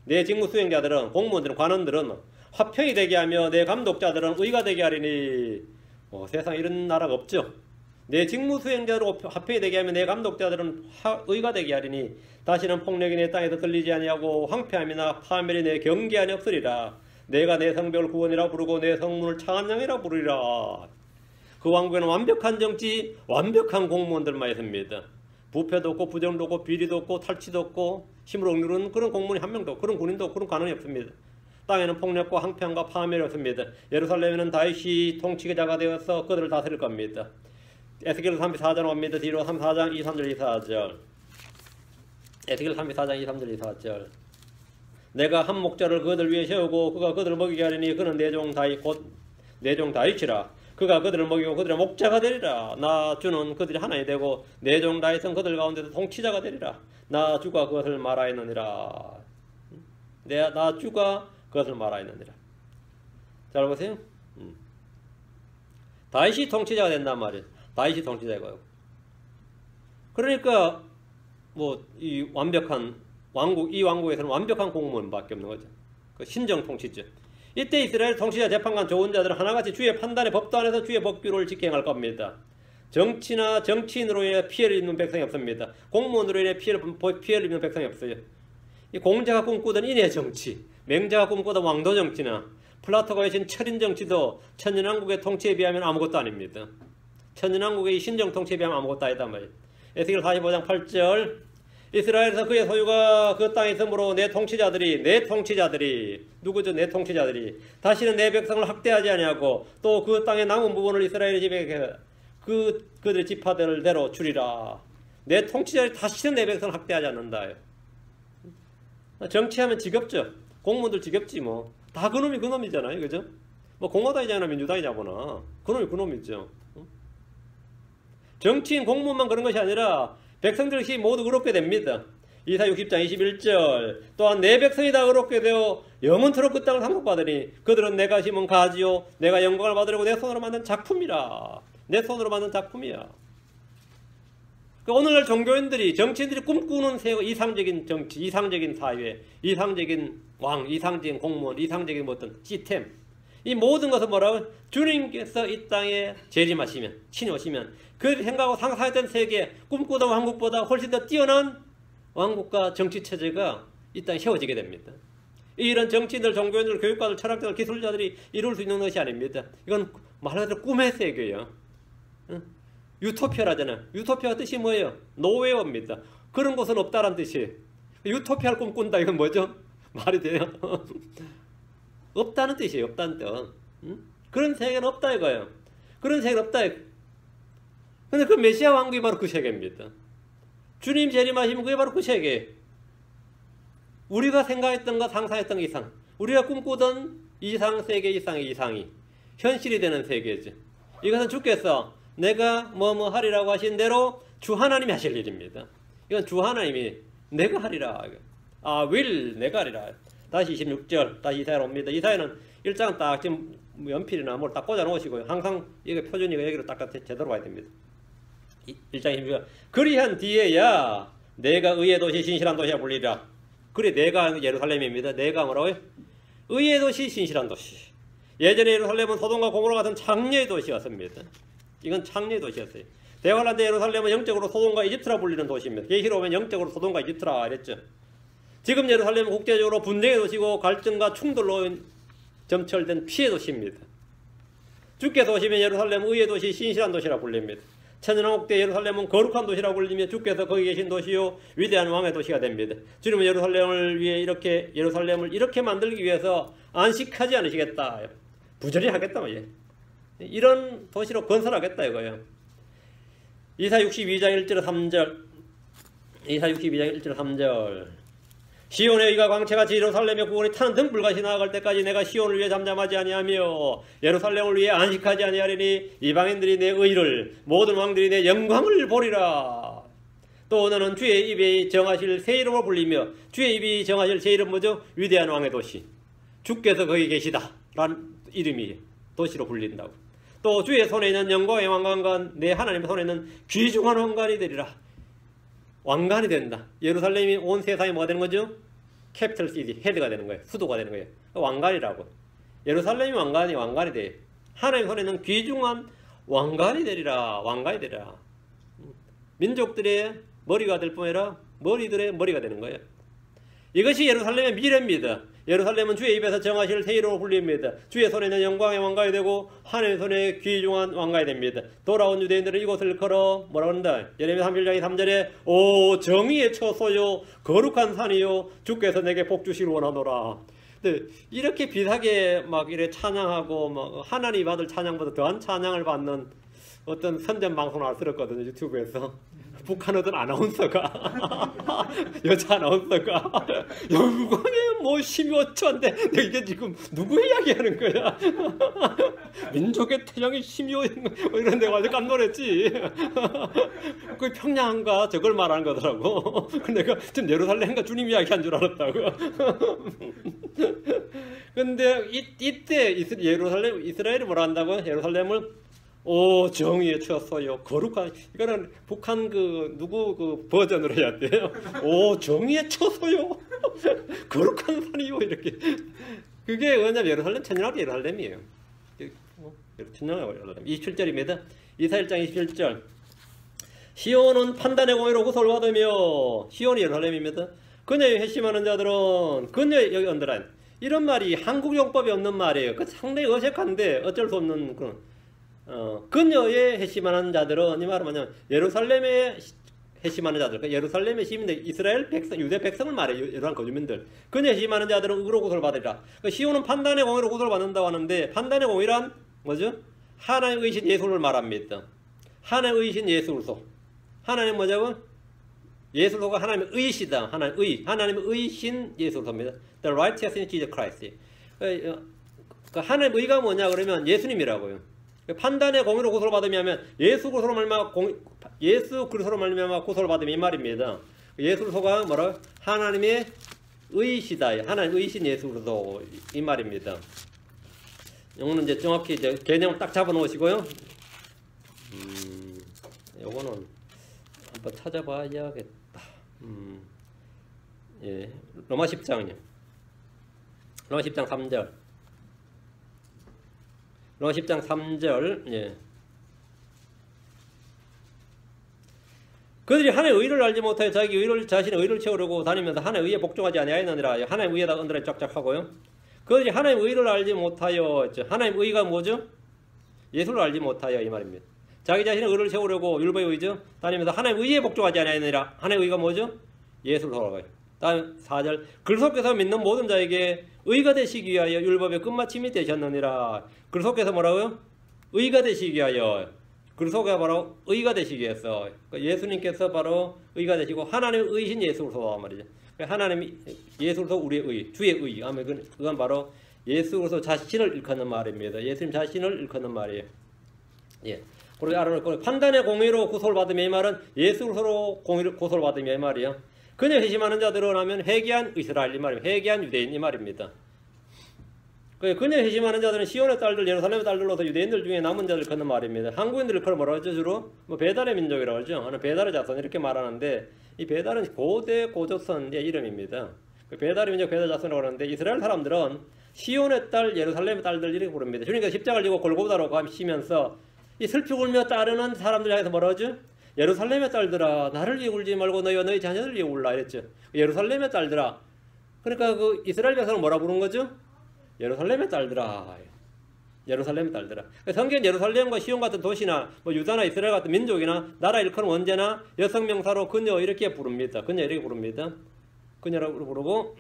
내 직무 수행자들은 공무원들은 관원들은 화평이 되게 하며 내 감독자들은 의가 되게 하리니 세상에 이런 나라가 없죠. 내 직무 수행자로 화평이 되게 하며 내 감독자들은 의가 되게 하리니 다시는 폭력이 내 땅에서 들리지 아니하고 황폐함이나 파멸이 내 경계 안에 없으리라. 내가 내 성벽을 구원이라 부르고 내 성문을 창안양이라 부르리라. 그 왕국에는 완벽한 정치, 완벽한 공무원들만 있습니다. 부패도 없고 부정도 없고 비리도 없고 탈취도 없고 힘으로 억누르는 그런 공무원이 한 명도 없고 그런 군인도 없고 그런 관원이 없습니다. 땅에는 폭력과 황폐함과 파멸이 없습니다. 예루살렘에는 다윗이 통치자가 되어서 그들을 다스릴 겁니다. 에스겔 34장 옵니다. 뒤로 34장 2, 3절 2, 4절 에스겔 34장 2, 3절 2, 4절 내가 한 목자를 그들 위에 세우고 그가 그들을 먹이게 하리니 그는 내 종 다윗 곧 내 종 다윗이라. 그가 그들을 먹이고 그들의 목자가 되리라. 나 주는 그들이 하나님 되고 내 종 다윗은 그들 가운데서 통치자가 되리라. 나 주가 그것을 말하였느니라. 나 주가 그것을 말하였느니라. 잘 보세요. 다윗이 통치자가 된단 말이에요. 다윗이 통치자이고요. 그러니까 뭐 이 완벽한 왕국, 이 왕국에서는 완벽한 공무원밖에 없는 거죠. 그 신정 통치죠. 이때 이스라엘 통치자, 재판관, 좋은 자들은 하나같이 주의 판단에 법도 안에서 주의 법규를 지켜갈 겁니다. 정치나 정치인으로 인해 피해를 입는 백성이 없습니다. 공무원으로 인해 피해를 입는 백성이 없어요. 이 공자가 꿈꾸던 인의 정치, 맹자가 꿈꾸던 왕도 정치나 플라토가 외친 철인 정치도 천년왕국의 통치에 비하면 아무것도 아닙니다. 천년왕국의 신정 통치에 비하면 아무것도 아니다 말이에요. 에스겔 45장 8절 이스라엘에서 그의 소유가 그 땅에 있으므로 내 통치자들이 누구죠? 내 통치자들이 다시는 내 백성을 학대하지 아니하고 또 그 땅의 남은 부분을 이스라엘의 집에 그들의 지파들대로 주리라. 내 통치자들이 다시는 내 백성을 학대하지 않는다. 정치하면 지겹죠. 공무원들 지겹지 뭐. 다 그놈이잖아요. 그죠? 뭐 공화당이잖아 민주당이냐거나 그놈이죠. 정치인 공무원만 그런 것이 아니라 백성들이 모두 의롭게 됩니다. 이사 60장 21절 또한 내 백성이 다 의롭게 되어 영원토록 그 땅을 상속받으니 그들은 내가 심은 가지요 내가 영광을 받으려고 내 손으로 만든 작품이라. 내 손으로 만든 작품이야. 그러니까 오늘날 종교인들이 정치인들이 꿈꾸는 이상적인 정치, 이상적인 사회, 이상적인 왕, 이상적인 공무원, 이상적인 어떤 시스템, 이 모든 것은 뭐라고? 주님께서 이 땅에 재림하시면, 친히 오시면 그들이 생각하고 상상했던 세계, 꿈꾸던 왕국보다 훨씬 더 뛰어난 왕국과 정치체제가 이 땅에 세워지게 됩니다. 이런 정치인들, 종교인들, 교육가들, 철학자들, 기술자들이 이룰 수 있는 것이 아닙니다. 이건 말 그대로 꿈의 세계예요. 유토피아라잖아요. 유토피아 뜻이 뭐예요? 노웨어입니다. 그런 곳은 없다란 뜻이에요. 유토피아를 꿈꾼다 이건 뭐죠? 말이 돼요? 없다는 뜻이에요. 없다는 뜻. 그런 세계는 없다 이거예요. 그런 세계는 없다. 근데 그 메시아 왕국이 바로 그 세계입니다. 주님 재림하시면 그게 바로 그 세계. 우리가 생각했던 것, 상상했던 것 이상, 우리가 꿈꾸던 이상 세계 이상의 이상이 현실이 되는 세계죠. 이것은 주께서 내가 뭐뭐 하리라고 하신 대로 주 하나님이 하실 일입니다. 이건 주 하나님이 내가 하리라. 내가 하리라. 다시 26절, 다시 이사야로 옵니다. 이사야는 1장은 딱 지금 연필이나 뭘 딱 꽂아 놓으시고요. 항상 이게 표준이고 여기로 딱 제대로 봐야 됩니다. 1장 26절. 그리한 뒤에야 내가 의의 도시 신실한 도시라 불리리라. 그래 내가 예루살렘입니다. 내가 뭐라고요? 의의 도시 신실한 도시. 예전에 예루살렘은 소돔과 고모라 같은 창녀의 도시였습니다. 이건 창녀의 도시였어요. 대환란 때 예루살렘은 영적으로 소돔과 이집트라 불리는 도시입니다. 계시로 오면 영적으로 소돔과 이집트라 이랬죠. 지금 예루살렘은 국제적으로 분쟁의 도시고 갈등과 충돌로 점철된 피해 도시입니다. 주께서 오시면 예루살렘은 의의 도시, 신실한 도시라 불립니다. 천년왕국 때 예루살렘은 거룩한 도시라 불리며 주께서 거기 계신 도시요 위대한 왕의 도시가 됩니다. 주님은 예루살렘을 이렇게 만들기 위해서 안식하지 않으시겠다. 부절히 하겠다 말이에요. 이런 도시로 건설하겠다 이거예요. 이사 62장 1절 3절. 이사 62장 1절 3절. 시온의 의가 광채같이 예루살렘의 구원이 타는 등불같이 나아갈 때까지 내가 시온을 위해 잠잠하지 아니하며 예루살렘을 위해 안식하지 아니하리니 이방인들이 내 의를 모든 왕들이 내 영광을 보리라. 또 너는 주의 입에 정하실 새 이름을 불리며 주의 입이 정하실 새 이름 뭐죠? 위대한 왕의 도시. 주께서 거기 계시다 라는 이름이 도시로 불린다고. 또 주의 손에 있는 영광의 왕관과 내 하나님의 손에 있는 귀중한 왕관이 되리라. 왕관이 된다. 예루살렘이 온 세상에 뭐가 되는 거죠? 캐피털 시티, 헤드가 되는 거예요. 수도가 되는 거예요. 왕관이라고. 예루살렘이 왕관이 돼. 하나님 손에는 귀중한 왕관이 되리라. 왕관이 되리라. 민족들의 머리가 될 뿐 아니라 머리들의 머리가 되는 거예요. 이것이 예루살렘의 미래입니다. 예루살렘은 주의 입에서 정하실 새 이름으로 불립니다. 주의 손에는 영광의 왕관이 되고 하나님의 손에 귀중한 왕관이 됩니다. 돌아온 유대인들은 이곳을 걸어 뭐라고 한다? 예레미야 31장 3절에 오 정의의 처소요 거룩한 산이요 주께서 내게 복 주시길 원하노라. 근데 이렇게 비슷하게 막 이래 찬양하고 막 하나님 받을 찬양보다 더한 찬양을 받는 어떤 선전 방송을 들었거든요. 유튜브에서. 북한 어떤 아나운서가 여자 아나운서가 영광의 뭐 12호천인데 이게 지금 누구 이야기하는 거야? 민족의 태양이 12호 이런 데 가지고 깜놀 놀랬지. 그 평양과 저걸 말하는 거더라고. 내가 지금 예루살렘과 주님 이야기한 줄 알았다고. 근데 이때 이스라엘이 뭐라 한다고? 예루살렘을 오 정의에 쳤어요. 거룩한 이거는 북한 누구 버전으로 해야 돼요. 오 정의에 쳤어요. 거룩한 산이요 이렇게. 그게 왜냐면 예루살렘 천년왕국 예루살렘이에요. 천년왕국 예루살렘. 27절입니다. 이사야 1장 27절. 시온은 판단의 공의로 구속을 받으며 시온이 예루살렘입니다. 그녀의 회심하는 자들은 그녀의 여기 언더라인 이런 말이 한국 용법이 없는 말이에요. 그 상당히 어색한데 어쩔 수 없는 그런. 그녀의 회심하는 자들은 이 말은 뭐냐면 예루살렘에 회심하는 자들, 그러니까 예루살렘의 시민들, 이스라엘 백성, 유대 백성을 말해요. 이러한 거주민들. 그녀의 회심하는 자들은 의로 구속을 받으리라. 그러니까 시온은 판단의 공의로 구속을 받는다고 하는데 판단의 공의란 뭐죠? 하나님의 의신 예수를 말합니다. 하나님의 의신 예수 그리스도. 하나님 뭐냐고? 예수 그리스도가 하나님의 의시다. 하나님의 의신 예수 그리스도입니다. The righteousness of Jesus Christ. 그러니까 하나님의 의가 뭐냐 그러면 예수님이라고요. 판단의 공의로 구속을 받으면 예수 그리스도로 말미암아 구속을 받으면 이 말입니다. 예수 그리스도가 뭐라? 하나님의 의시다. 하나님의 의신 예수 그리스도 이 말입니다. 이거는 이제 정확히 이제 개념을 딱 잡아 놓으시고요. 요거는 한번 찾아봐야겠다. 예. 로마 10장이요. 로마 10장 3절. 로마 10장 3절. 예. 그들이 하나님의 의를 알지 못하여 자신의 의를 채우려고 다니면서 하나님의 의에 복종하지 아니하였느니라. 하나님의 의에다가 언더라인 쫙쫙하고요. 그들이 하나님의 의를 알지 못하여 하나님의 의가 뭐죠? 예수를 알지 못하여 이 말입니다. 자기 자신의 의를 채우려고 율법의 의죠. 다니면서 하나님의 의에 복종하지 아니하였느니라. 하나님의 의가 뭐죠? 예수를 돌아가요. 다음 4절. 그리스도께서 믿는 모든 자에게 의가 되시기 위하여 율법의 끝마침이 되셨느니라. 그리스도께서 뭐라고요? 의가 되시기 위하여. 그리스도가 바로 의가 되시기 위해서. 예수님께서 바로 의가 되시고 하나님의 의신 예수 그리스도 말이죠. 하나님 예수 그리스도 우리의 의, 주의 의. 그건 바로 예수 그리스도 자신을 일컫는 말입니다. 예수님 자신을 일컫는 말이에요. 예. 그리고 알아놓고 판단의 공의로 구속을 받으며 이 말은 예수 그리스도로 구속을 받으며 이 말이에요. 그녀 회심하는 자들은 하면 회개한 이스라엘 이 말입니다. 회개한 유대인 이 말입니다. 그녀 회심하는 자들은 시온의 딸들, 예루살렘의 딸들로서 유대인들 중에 남은 자들 걷는 말입니다. 한국인들을 그걸 뭐라고 하죠? 주로 배달의 민족이라고 하죠. 하는 배달의 자손 이렇게 말하는데 이 배달은 고대 고조선의 이름입니다. 배달의 민족, 배달의 자손이라고 하는데 이스라엘 사람들은 시온의 딸, 예루살렘의 딸들 이렇게 부릅니다. 주님께서 십자가를 지고 골고다로 가시면서 이 슬피 울며 따르는 사람들 향해서 뭐라고 하죠? 예루살렘의 딸들아 나를 위해 울지 말고 너희와 너희 자녀를 위해 울라 이랬죠. 예루살렘의 딸들아. 그러니까 그 이스라엘 백성은 뭐라 부른 거죠? 예루살렘의 딸들아. 예루살렘의 딸들아. 성경 예루살렘과 시온 같은 도시나 뭐 유다나 이스라엘 같은 민족이나 나라 일컬은 언제나 여성 명사로 그녀 이렇게 부릅니다. 그녀 이렇게 부릅니다. 그녀라고 부르고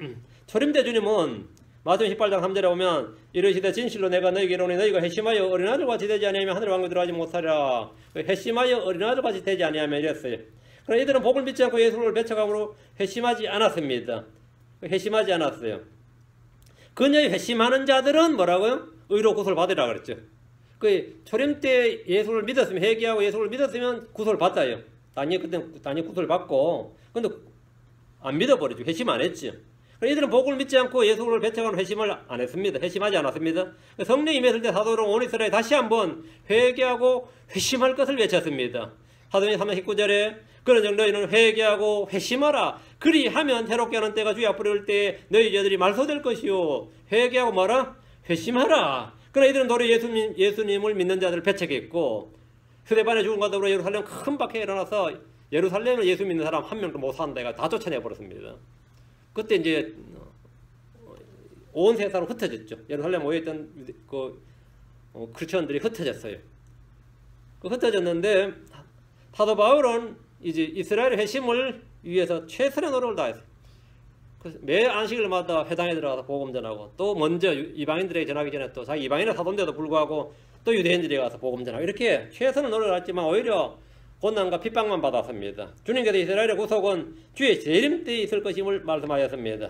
초림대 주님은 마태복음 18장 3절에 보면 이르시되 진실로 내가 너희에게 이르노니 너희가 회심하여 어린아들같이 되지 아니하면 하늘의 왕국에 들어가지 못하리라. 회심하여 어린아들같이 되지 아니하면 이랬어요. 그러나 이들은 복을 믿지 않고 예수를 배척함으로 회심하지 않았습니다. 회심하지 않았어요. 그녀의 회심하는 자들은 뭐라고요? 의로 구속을 받으라 그랬죠. 그 초림 때 예수를 믿었으면 회개하고 예수를 믿었으면 구속을 받아요. 당연히 그때 구속을 받고 근데 안 믿어버리죠. 회심 안 했죠. 이들은 복을 믿지 않고 예수를 배척하는 회심을 안 했습니다. 회심하지 않았습니다. 성령이 임했을 때 사도들은 온 이스라엘에 다시 한번 회개하고 회심할 것을 외쳤습니다. 사도행전 3장 19절에 그런즉 너희는 회개하고 회심하라. 그리하면 해롭게 하는 때가 주의 앞으로 올 때에 너희 죄들이 말소될 것이요. 회개하고 뭐라? 회심하라. 그러나 이들은 도리어 예수님을 믿는 자들을 배척했고 스데반의 죽음과 더불어 예루살렘 큰 박해가 일어나서 예루살렘을 예수 믿는 사람 한 명도 못 산다. 다 쫓아내버렸습니다. 그때 이제 온 세상으로 흩어졌죠. 예루살렘 모여 있던 크리스천들이 흩어졌어요. 흩어졌는데 사도 바울은 이제 이스라엘의 회심을 위해서 최선의 노력을 다했어요. 그래서 매 안식일마다 회당에 들어가서 복음 전하고 또 먼저 이방인들에게 전하기 전에 또 자기 이방인의 사도인데도 불구하고 또 유대인들에게 가서 복음 전하고 이렇게 최선의 노력을 했지만 오히려 고난과 핍박만 받았습니다. 주님께서 이스라엘의 구속은 주의 재림 때에 있을 것임을 말씀하였습니다.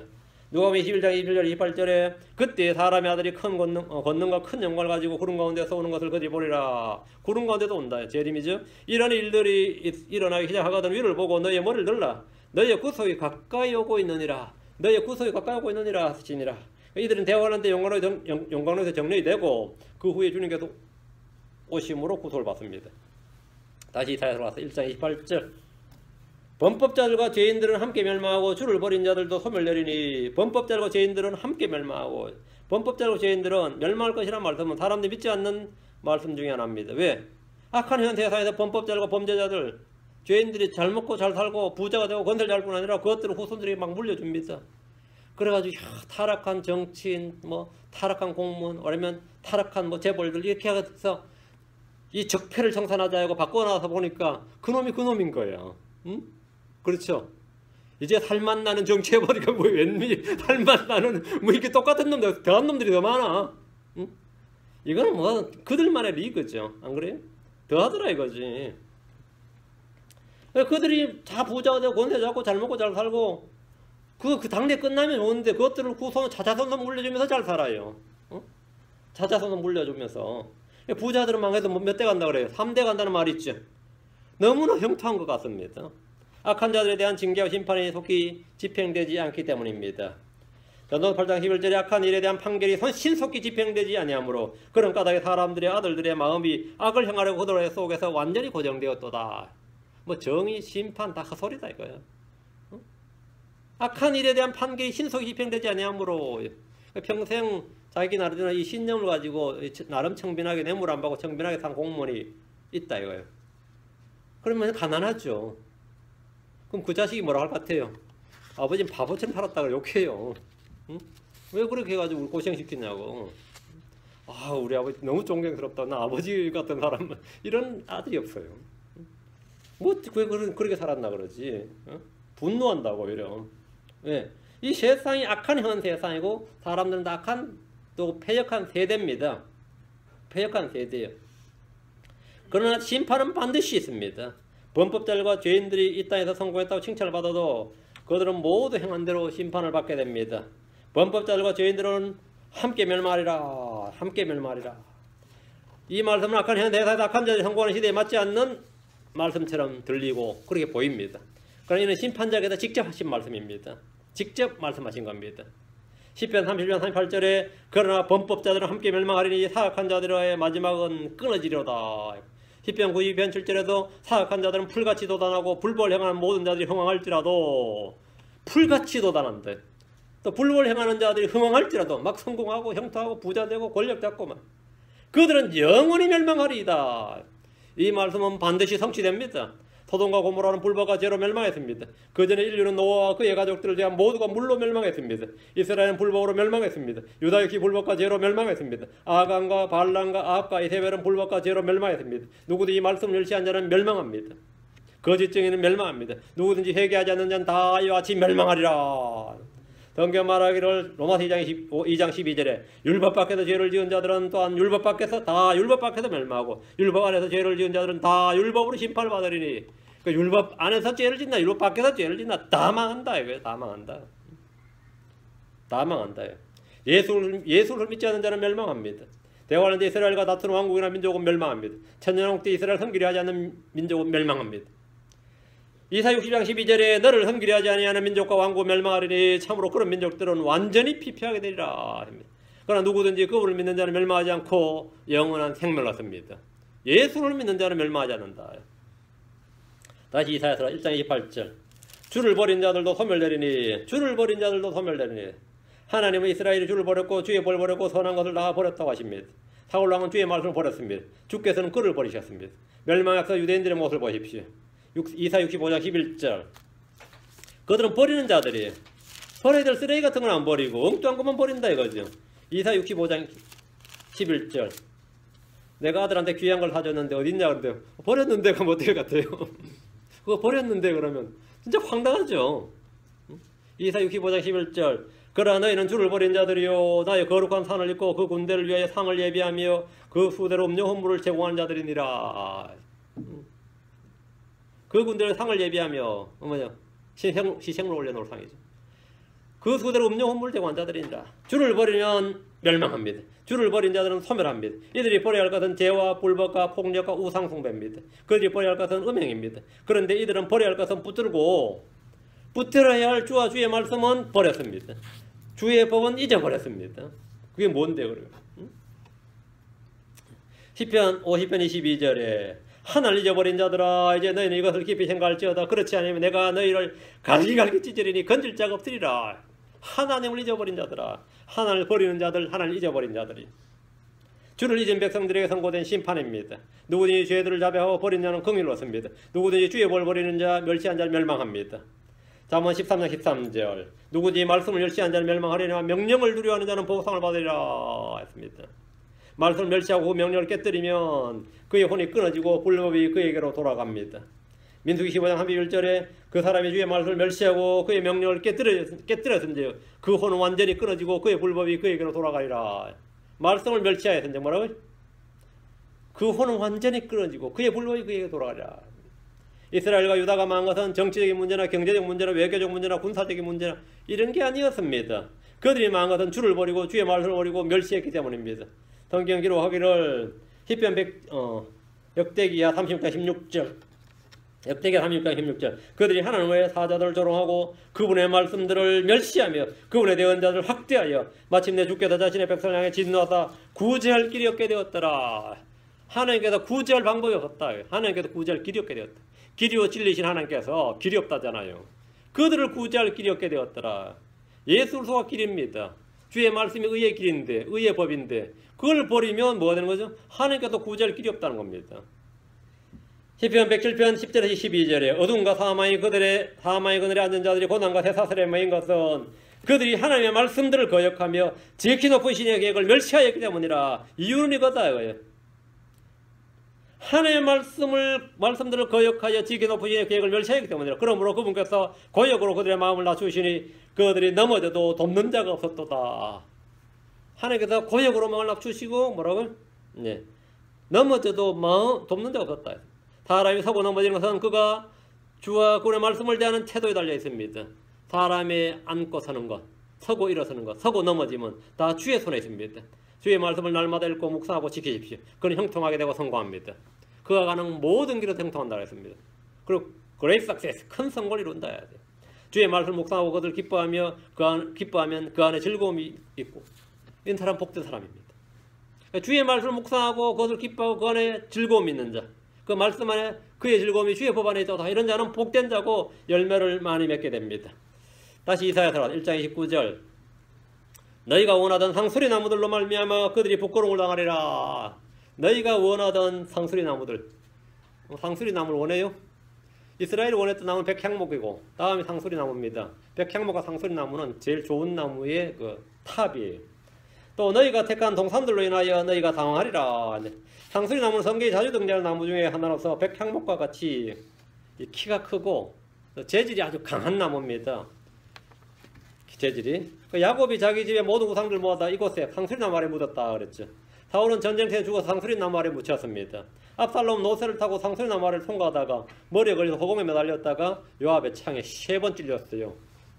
누가복음 21장 21절 28절에 그때 사람의 아들이 큰 권능과 큰 영광을 가지고 구름 가운데서 오는 것을 그들이 보리라. 구름 가운데도 온다. 재림이죠. 이런 일들이 일어나기 시작하거든 위를 보고 너희의 머리를 들라. 너희의 구속이 가까이 오고 있느니라. 너희의 구속이 가까이 오고 있느니라 하시니라. 이들은 대화하는데 영광로에서 정리이 되고 그 후에 주님께서 오심으로 구속을 받습니다. 다시 이사야서 와서 1장 28절 범법자들과 죄인들은 함께 멸망하고 주를 버린 자들도 소멸되리니 범법자들과 죄인들은 함께 멸망하고 범법자들과 죄인들은 멸망할 것이라는 말씀은 사람들이 믿지 않는 말씀 중에 하나입니다. 왜? 악한 현 세상에서 범법자들과 범죄자들 죄인들이 잘 먹고 잘 살고 부자가 되고 건설 잘 뿐 아니라 그것들을 후손들에게 막 물려줍니다. 그래가지고 타락한 정치인, 타락한 공무원, 아니면 타락한 재벌들 이렇게 해서 이 적폐를 청산하자 하고 바꿔놔서 보니까 그놈이 그놈인 거예요. 응? 그렇죠? 이제 살맛 나는 정치해버리니까 웬미 살맛 나는 이렇게 똑같은 놈들, 더한 놈들이 더 많아. 응? 이거는 그들만의 리그죠. 안 그래요? 더하더라 이거지. 그들이 다 부자가 되고 권세 잡고 잘 먹고 잘 살고 그 당대 끝나면 좋은데 그것들을 후손 자자손도 물려주면서 잘 살아요. 어? 자자손도 물려주면서. 부자들은 망해도 몇 대 간다 그래요? 3대 간다는 말이 있죠. 너무나 형통한 것 같습니다. 악한 자들에 대한 징계와 심판이 속히 집행되지 않기 때문입니다. 전도서 8장 11절에 악한 일에 대한 판결이 신속히 집행되지 아니하므로 그런 까닭에 사람들의 아들들의 마음이 악을 행하려고 그들 속에서 완전히 고정되었도다. 정의, 심판 다 헛소리다 이거야. 악한 일에 대한 판결이 신속히 집행되지 아니하므로 평생 자기 나름대로 이 신념을 가지고 나름 청빈하게 뇌물 안 받고 청빈하게 산 공무원이 있다 이거예요. 그러면 가난하죠. 그럼 그 자식이 뭐라 할 것 같아요? 아버지는 바보처럼 살았다고 욕해요. 응? 왜 그렇게 해가지고 고생시키냐고. 아, 우리 아버지 너무 존경스럽다. 나 아버지 같은 사람 이런 아들이 없어요. 왜 그렇게 살았나 그러지. 어? 분노한다고 오히려. 왜? 이 세상이 악한 현 세상이고 사람들은 다 악한 또 패역한 세대입니다. 패역한 세대예요. 그러나 심판은 반드시 있습니다. 범법자들과 죄인들이 이 땅에서 성공했다고 칭찬을 받아도 그들은 모두 행한 대로 심판을 받게 됩니다. 범법자들과 죄인들은 함께 멸망하리라. 함께 멸망하리라. 이 말씀은 악한 현 세상에서 악한 자들이 성공하는 시대에 맞지 않는 말씀처럼 들리고 그렇게 보입니다. 그러나 이는 심판자께서 직접 하신 말씀입니다. 직접 말씀하신 겁니다. 시편 31편 38절에 그러나 범법자들은 함께 멸망하리니 사악한 자들의 마지막은 끊어지리로다. 시편 92편 7절에도 사악한 자들은 풀같이 도단하고 불법을 행하는 모든 자들이 흥왕할지라도 풀같이 도단한대. 또 불법을 행하는 자들이 흥왕할지라도 막 성공하고 형통하고 부자되고 권력 잡고 막 그들은 영원히 멸망하리이다. 이 말씀은 반드시 성취됩니다. 소돔과 고모라는 불법과 죄로 멸망했습니다. 그 전에 인류는 노아와 그의 가족들을 제한 모두가 물로 멸망했습니다. 이스라엘은 불법으로 멸망했습니다. 유다 역시 불법과 죄로 멸망했습니다. 아간과 발람과 아합과 이세벨은 불법과 죄로 멸망했습니다. 누구도 이 말씀을 열시한 자는 멸망합니다. 거짓증인은 멸망합니다. 누구든지 회개하지 않는 자는 다 이와 같이 멸망하리라. 성경 말하기를 로마서 2장 12절에 율법 밖에서 죄를 지은 자들은 또한 율법 밖에서 멸망하고 율법 안에서 죄를 지은 자들은 다 율법으로 심판을 받으리니 율법 안에서 죄를 짓나 율법 밖에서 죄를 짓나 다 망한다 이거예요. 다 망한다. 다 망한다. 예수를 믿지 않는 자는 멸망합니다. 대화하는데 이스라엘과 다투는 왕국이나 민족은 멸망합니다. 천년왕국 때 이스라엘 섬기려 하지 않는 민족은 멸망합니다. 이사야 60장 12절에 너를 섬기려 하지 아니하는 민족과 왕국 멸망하리니 참으로 그런 민족들은 완전히 피폐하게 되리라. 그러나 누구든지 그분을 믿는 자는 멸망하지 않고 영원한 생명을 얻습니다. 예수를 믿는 자는 멸망하지 않는다. 다시 이사야서 1장 28절 주를 버린 자들도 소멸되리니 주를 버린 자들도 소멸되리니 하나님은 이스라엘이 주를 버렸고 주의 벌 버렸고 선한 것을 다 버렸다고 하십니다. 사울왕은 주의 말씀을 버렸습니다. 주께서는 그를 버리셨습니다. 멸망해서 유대인들의 모습을 보십시오. 이사야 65장 11절 그들은 버리는 자들이에요. 버려야 될 쓰레기 같은 건 안 버리고 엉뚱한 것만 버린다 이거죠. 이사야 65장 11절 내가 아들한테 귀한 걸 사줬는데 어딨냐 그런데 버렸는데 그럼 어떻게 같아요? 그거 버렸는데 그러면 진짜 황당하죠. 이사야 65장 11절 그러나 너희는 주를 버린 자들이요 나의 거룩한 산을 입고 그 군대를 위하여 상을 예비하며 그 수대로 음료 헌물을 제공하는 자들이니라. 그 군대의 상을 예비하며 시생물 올려놓을 상이죠. 그 수대로 음료 혼물제 환자들이니라. 주를 버리면 멸망합니다. 주를 버린 자들은 소멸합니다. 이들이 버려야 할 것은 죄와 불법과 폭력과 우상숭배입니다. 그들이 버려야 할 것은 음행입니다. 그런데 이들은 버려야 할 것은 붙들고 붙들어야 할 주와 주의 말씀은 버렸습니다. 주의 법은 잊어버렸습니다. 그게 뭔데 그래요? 시편 22절에 하나를 잊어버린 자들아 이제 너희는 이것을 깊이 생각할지어다. 그렇지 않으면 내가 너희를 갈기갈기 찢으리니 건질 자가 없으리라. 하나님을 잊어버린 자들아, 하나님을 버리는 자들, 하나님을 잊어버린 자들이 주를 잊은 백성들에게 선고된 심판입니다. 누구든지 죄들을 자백하고 버린 자는 긍휼롭습니다. 누구든지 주의 벌 버리는 자, 멸시한 자를 멸망합니다. 잠언 13장 13절 누구든지 말씀을 멸시한 자를 멸망하려니와 명령을 두려워하는 자는 보상을 받으리라 했습니다. 말씀을 멸시하고 명령을 깨뜨리면 그의 혼이 끊어지고 불법이 그에게로 돌아갑니다. 민수기 15장 31절에 그 사람이 주의 말씀을 멸시하고 그의 명령을 깨뜨렸은지 그 혼은 완전히 끊어지고 그의 불법이 그에게로 돌아가리라. 말씀을 멸시하였은지 뭐라고요? 그 혼은 완전히 끊어지고 그의 불법이 그에게 돌아가리라. 이스라엘과 유다가 망한 것은 정치적인 문제나 경제적 문제나 외교적 문제나 군사적인 문제나 이런 게 아니었습니다. 그들이 망한 것은 주를 버리고 주의 말씀을 버리고 멸시했기 때문입니다. 성경 기록하기를 시편 역대기야 36장 16절 역대기야 36장 16절 그들이 하나님 외에 사자들을 조롱하고 그분의 말씀들을 멸시하며 그분의 대언자들을 학대하여 마침내 주께서 자신의 백성을 향해 진노하사 구제할 길이 없게 되었더라. 하나님께서 구제할 방법이 없었다. 하나님께서 구제할 길이 없게 되었다. 길이요 진리신 하나님께서 길이 없다잖아요. 그들을 구제할 길이 없게 되었더라. 예수 그리스도가 길입니다. 주의 말씀이 의의 길인데 의의 법인데 그걸 버리면 뭐가 되는 거죠? 하나님께서 구제할 길이 없다는 겁니다. 시편 107편 10절에서 12절에 어둠과 사망이 그들의 그늘에 앉은 자들이 고난과 새사슬에 모인 것은 그들이 하나님의 말씀들을 거역하며 지극히 높은 신의 계획을 멸시하였기 때문이라. 이유는 이거다 이거예요. 하나님의 말씀들을 거역하여 지극히 높은 신의 계획을 멸시하였기 때문이라. 그러므로 그분께서 고역으로 그들의 마음을 낮추시니 그들이 넘어져도 돕는 자가 없었도다. 하나님께서 고역으로 마음을 낮추시고 뭐라고요? 네. 넘어져도 돕는 자가 없었다. 사람이 서고 넘어지는 것은 그가 주와 그분의 말씀을 대하는 태도에 달려 있습니다. 사람이 앉고 서는 것, 서고 일어서는 것, 서고 넘어지면 다 주의 손에 있습니다. 주의 말씀을 날마다 읽고 묵상하고 지키십시오. 그는 형통하게 되고 성공합니다. 그가 가는 모든 길은 형통한다 했습니다. 그리고 great success, 큰 성공을 이룬다 해야 돼요. 주의 말씀을 묵상하고 그들 기뻐하면 그 안에 즐거움이 있고 이런 사람 복된 사람입니다. 주의 말씀을 묵상하고 그것을 기뻐하고 그 안에 즐거움이 있는 자, 그 말씀 안에 그의 즐거움이 주의 법 안에 있다. 이런 자는 복된 자고 열매를 많이 맺게 됩니다. 다시 이사야서 1장 29절 너희가 원하던 상수리 나무들로 말미암아 그들이 부끄러움을 당하리라. 너희가 원하던 상수리 나무들, 상수리 나무를 원해요? 이스라엘이 원했던 나무는 백향목이고 다음이 상수리 나무입니다. 백향목과 상수리 나무는 제일 좋은 나무의 그 탑이에요. 또 너희가 택한 동산들로 인하여 너희가 당황하리라. 상수리 나무는 성경에 자주 등장하는 나무 중에 하나로서 백향목과 같이 키가 크고 재질이 아주 강한 나무입니다. 재질이. 야곱이 자기 집에 모든 우상들 모아다 이곳에 상수리 나무 아래 묻었다 그랬죠. 사울은 전쟁터에 죽어서 상수리 나무 아래 묻혔습니다. 압살롬 노새를 타고 상수리 나무 아래를 통과하다가 머리에 걸려서 허공에 매달렸다가 요압의 창에 3번 찔렸어요.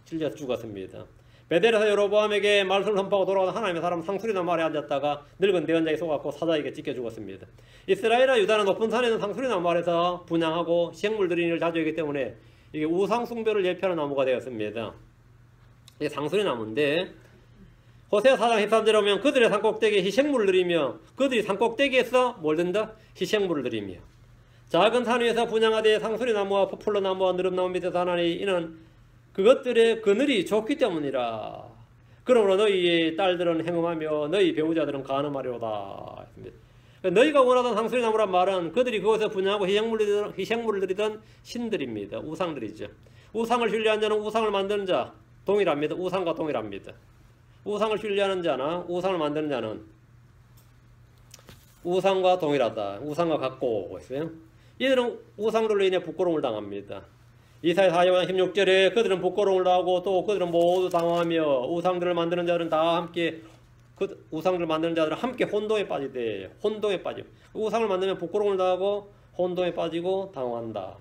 찔려서 죽었습니다. 베델에서 여로보암에게 말씀을 선포하고 돌아온 하나님의 사람 상수리 나무 아래 앉았다가 늙은 대언자에 속았고 사자에게 찢겨 죽었습니다. 이스라엘과 유다는 높은 산에 있는 상수리 나무 아래서 분양하고 시행물들이 일을 자주 하기 때문에 이게 우상 숭배를 예표하는 나무가 되었습니다. 이게 상수리 나무인데 호세아 4장 13절에 보면 그들의 산꼭대기에 희생물을 드리며 그들이 산꼭대기에서 뭘 든다? 희생물을 드리며 작은 산 위에서 분양하되 상수리 나무와 포플러 나무와 느릅나무 밑에서 하나니 이는 그것들의 그늘이 좋기 때문이라. 그러므로 너희의 딸들은 행음하며 너희 배우자들은 간음하리로다. 너희가 원하던 상수리 나무란 말은 그들이 그곳에서 분양하고 희생물을 드리던 신들입니다. 우상들이죠. 우상을 신뢰한 자는 우상을 만드는 자 동일합니다. 우상과 동일합니다. 우상을 신뢰하는 자나 우상을 만드는 자는 우상과 동일하다. 우상과 같고 있어요. 이들은 우상들로 인해 부끄러움을 당합니다. 이사야 4장 16절에 그들은 부끄러움을 당하고 또 그들은 모두 당황하며 우상들을 만드는 자들은 다 함께 그 우상들을 만드는 자들은 함께 혼동에 빠지대. 혼동에 빠져. 우상을 만들면 부끄러움을 당하고 혼동에 빠지고 당황한다.